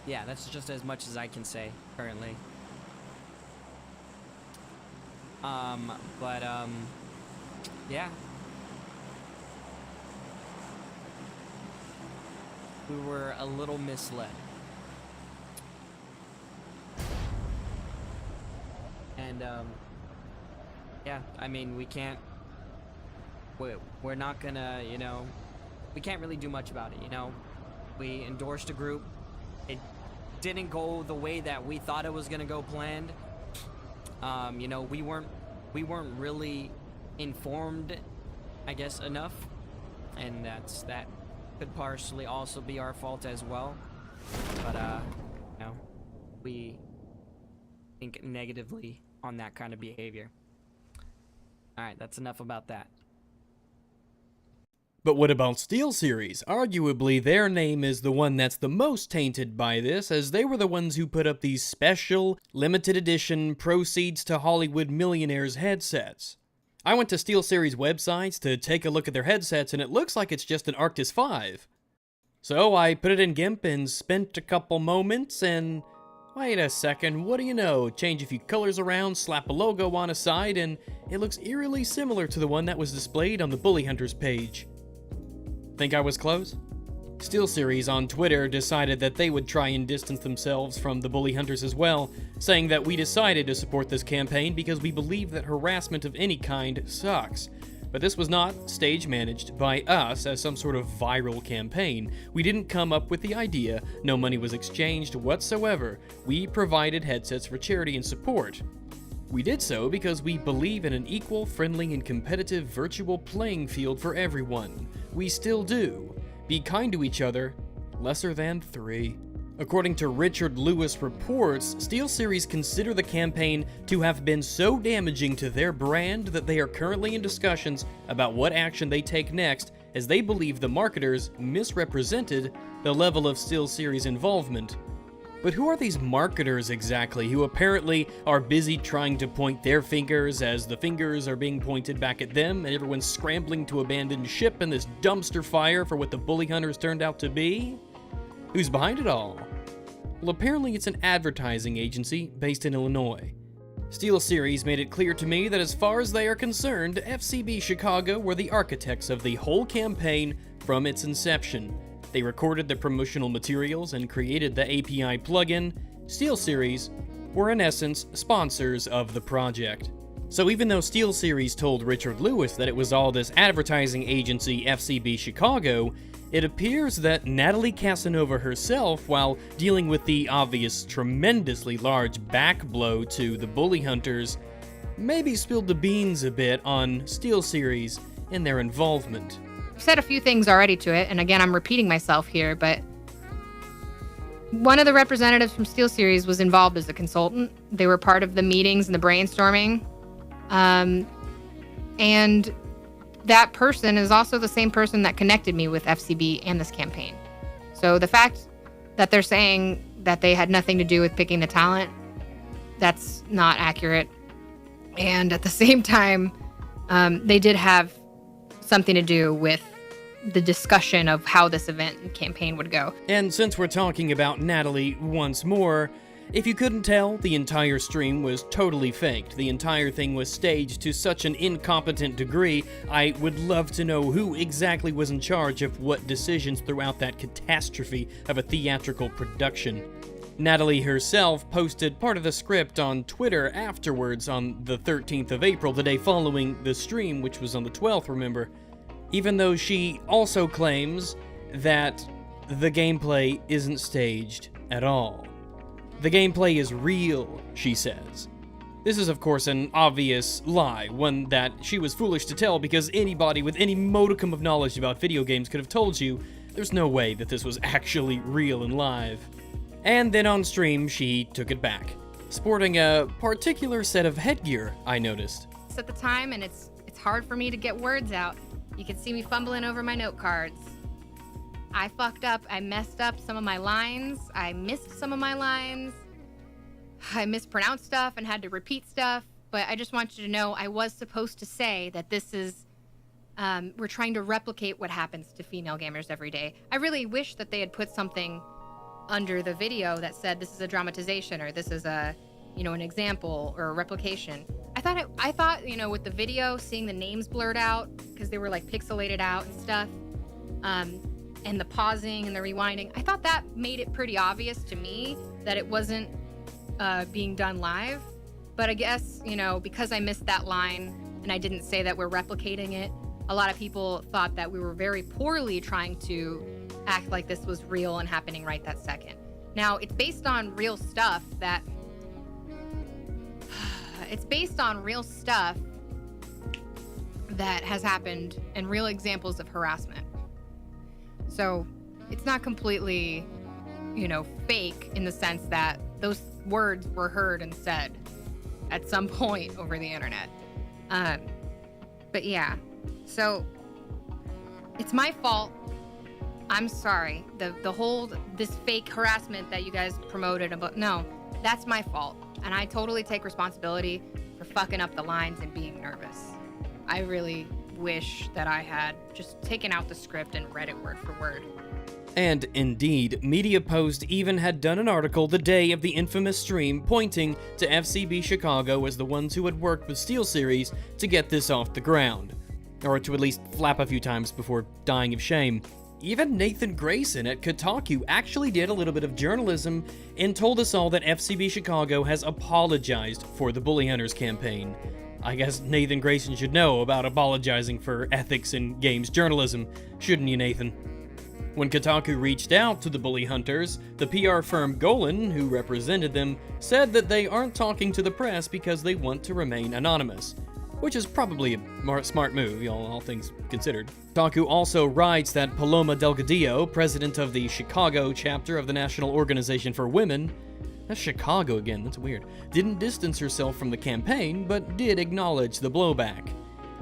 Speaker 16: yeah, that's just as much as I can say currently. Yeah. We were a little misled. And, yeah, I mean, we're not gonna, we can't really do much about it, We endorsed a group. It didn't go the way that we thought it was gonna go planned. We weren't really informed, I guess, enough. And that could partially also be our fault as well. But, we think negatively on that kind of behavior. Alright, that's enough about that.
Speaker 1: But what about SteelSeries? Arguably, their name is the one that's the most tainted by this, as they were the ones who put up these special, limited edition, proceeds to Hollywood millionaires headsets. I went to SteelSeries websites to take a look at their headsets, and it looks like it's just an Arctis 5. So I put it in GIMP and spent a couple moments, and wait a second, what do you know? Change a few colors around, slap a logo on a side, and it looks eerily similar to the one that was displayed on the Bully Hunters page. Think I was close? SteelSeries on Twitter decided that they would try and distance themselves from the Bully Hunters as well, saying that we decided to support this campaign because we believe that harassment of any kind sucks. But this was not stage managed by us as some sort of viral campaign. We didn't come up with the idea, no money was exchanged whatsoever. We provided headsets for charity and support. We did so because we believe in an equal, friendly, and competitive virtual playing field for everyone. We still do. Be kind to each other. Lesser than 3. According to Richard Lewis reports, SteelSeries consider the campaign to have been so damaging to their brand that they are currently in discussions about what action they take next, as they believe the marketers misrepresented the level of SteelSeries involvement. But who are these marketers exactly, who apparently are busy trying to point their fingers as the fingers are being pointed back at them and everyone's scrambling to abandon ship in this dumpster fire for what the Bully Hunters turned out to be? Who's behind it all? Well, apparently it's an advertising agency based in Illinois. SteelSeries made it clear to me that as far as they are concerned, FCB Chicago were the architects of the whole campaign from its inception. They recorded the promotional materials and created the API plugin. SteelSeries were in essence sponsors of the project. So even though SteelSeries told Richard Lewis that it was all this advertising agency FCB Chicago, it appears that Natalie Casanova herself, while dealing with the obvious tremendously large back blow to the bully hunters, maybe spilled the beans a bit on SteelSeries and their involvement.
Speaker 12: I've said a few things already to it, and again, I'm repeating myself here, but one of the representatives from SteelSeries was involved as a consultant. They were part of the meetings and the brainstorming. And that person is also the same person that connected me with FCB and this campaign. So the fact that they're saying that they had nothing to do with picking the talent, that's not accurate. And at the same time, they did have something to do with the discussion of how this event and campaign would go.
Speaker 1: And since we're talking about Natalie once more, if you couldn't tell, the entire stream was totally faked. The entire thing was staged to such an incompetent degree, I would love to know who exactly was in charge of what decisions throughout that catastrophe of a theatrical production. Natalie herself posted part of the script on Twitter afterwards on the 13th of April, the day following the stream, which was on the 12th, remember? Even though she also claims that the gameplay isn't staged at all. The gameplay is real, she says. This is of course an obvious lie, one that she was foolish to tell because anybody with any modicum of knowledge about video games could have told you there's no way that this was actually real and live. And then on stream, she took it back, sporting a particular set of headgear, I noticed.
Speaker 12: It's at the time, and it's hard for me to get words out. You can see me fumbling over my note cards. I fucked up. I messed up some of my lines. I missed some of my lines. I mispronounced stuff and had to repeat stuff. But I just want you to know I was supposed to say that this is, we're trying to replicate what happens to female gamers every day. I really wish that they had put something under the video that said this is a dramatization or this is a, an example or a replication. I thought, with the video, seeing the names blurred out because they were like pixelated out and stuff, and the pausing and the rewinding, I thought that made it pretty obvious to me that it wasn't being done live. But I guess, because I missed that line and I didn't say that we're replicating it, a lot of people thought that we were very poorly trying to act like this was real and happening right that second. Now, it's based on real stuff that has happened and real examples of harassment. So it's not completely, fake in the sense that those words were heard and said at some point over the internet. But yeah, so it's my fault. I'm sorry. This fake harassment that you guys promoted about, no, that's my fault. And I totally take responsibility for fucking up the lines and being nervous. I really wish that I had just taken out the script and read it word for word.
Speaker 1: And indeed, Media Post even had done an article the day of the infamous stream pointing to FCB Chicago as the ones who had worked with SteelSeries to get this off the ground. Or to at least flap a few times before dying of shame. Even Nathan Grayson at Kotaku actually did a little bit of journalism and told us all that FCB Chicago has apologized for the Bully Hunters campaign. I guess Nathan Grayson should know about apologizing for ethics in games journalism, shouldn't you, Nathan? When Kotaku reached out to the Bully Hunters, the PR firm Golan, who represented them, said that they aren't talking to the press because they want to remain anonymous. Which is probably a smart move, all things considered. Kotaku also writes that Paloma Delgadillo, president of the Chicago chapter of the National Organization for Women, that's Chicago again, that's weird, didn't distance herself from the campaign, but did acknowledge the blowback.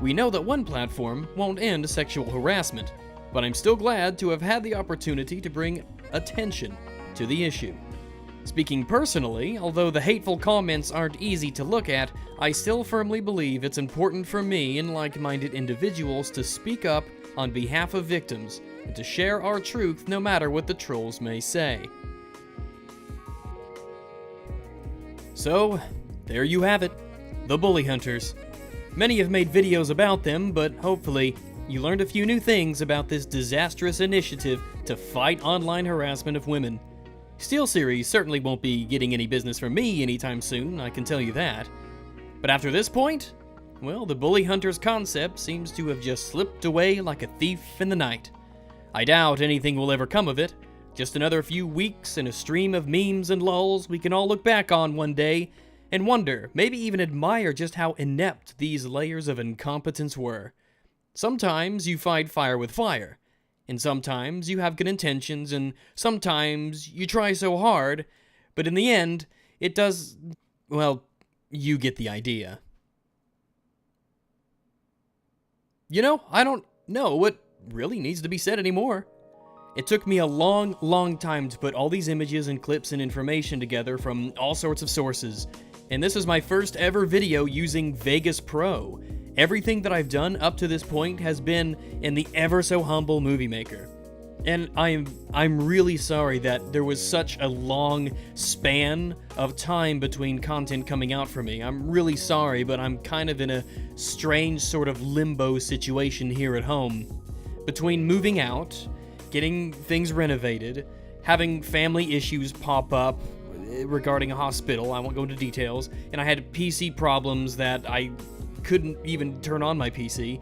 Speaker 1: We know that one platform won't end sexual harassment, but I'm still glad to have had the opportunity to bring attention to the issue. Speaking personally, although the hateful comments aren't easy to look at, I still firmly believe it's important for me and like-minded individuals to speak up on behalf of victims and to share our truth no matter what the trolls may say. So, there you have it, the bully hunters. Many have made videos about them, but hopefully you learned a few new things about this disastrous initiative to fight online harassment of women. SteelSeries certainly won't be getting any business from me anytime soon, I can tell you that. But after this point, well, the bully hunters concept seems to have just slipped away like a thief in the night. I doubt anything will ever come of it. Just another few weeks and a stream of memes and lulls we can all look back on one day and wonder, maybe even admire just how inept these layers of incompetence were. Sometimes you fight fire with fire, and sometimes you have good intentions, and sometimes you try so hard, but in the end, it does, well, you get the idea. You know, I don't know what really needs to be said anymore. It took me a long time to put all these images and clips and information together from all sorts of sources, and this is my first ever video using Vegas Pro. Everything that I've done up to this point has been in the ever so humble Movie Maker. And I'm really sorry that there was such a long span of time between content coming out for me. I'm really sorry, but I'm kind of in a strange sort of limbo situation here at home. Between moving out, getting things renovated, having family issues pop up regarding a hospital, I won't go into details, and I had PC problems that I couldn't even turn on my PC.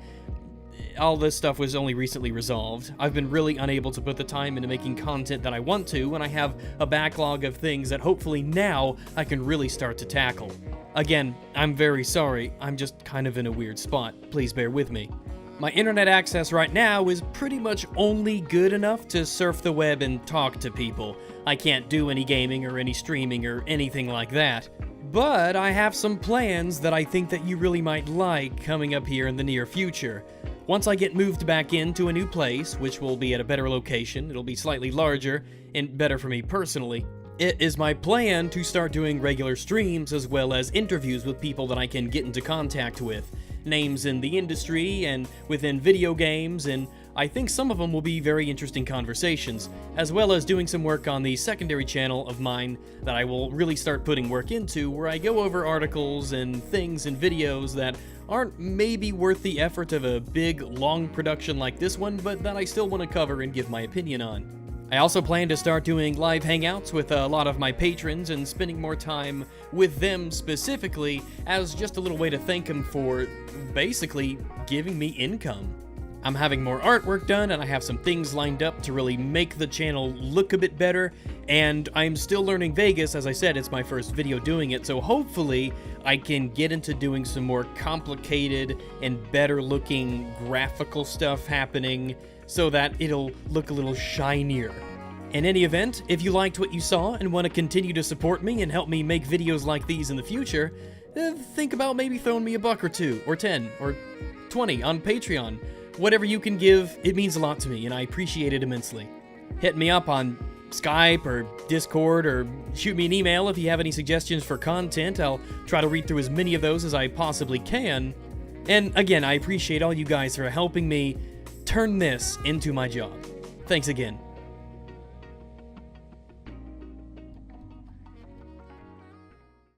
Speaker 1: All this stuff was only recently resolved. I've been really unable to put the time into making content that I want to, and I have a backlog of things that hopefully now I can really start to tackle. Again, I'm very sorry, I'm just kind of in a weird spot. Please bear with me. My internet access right now is pretty much only good enough to surf the web and talk to people. I can't do any gaming or any streaming or anything like that. But I have some plans that I think that you really might like coming up here in the near future. Once I get moved back into a new place, which will be at a better location, it'll be slightly larger and better for me personally. It is my plan to start doing regular streams as well as interviews with people that I can get into contact with. Names in the industry and within video games, and I think some of them will be very interesting conversations, as well as doing some work on the secondary channel of mine that I will really start putting work into, where I go over articles and things and videos that aren't maybe worth the effort of a big, long production like this one, but that I still want to cover and give my opinion on. I also plan to start doing live hangouts with a lot of my patrons and spending more time with them specifically as just a little way to thank them for basically giving me income. I'm having more artwork done, and I have some things lined up to really make the channel look a bit better, and I'm still learning Vegas. As I said, it's my first video doing it, so hopefully I can get into doing some more complicated and better looking graphical stuff happening so that it'll look a little shinier. In any event, if you liked what you saw and want to continue to support me and help me make videos like these in the future, think about maybe throwing me $1 or $2 or 10 or 20 on Patreon. Whatever you can give, it means a lot to me, and I appreciate it immensely. Hit me up on Skype or Discord, or shoot me an email if you have any suggestions for content. I'll try to read through as many of those as I possibly can. And again, I appreciate all you guys for helping me turn this into my job. Thanks again.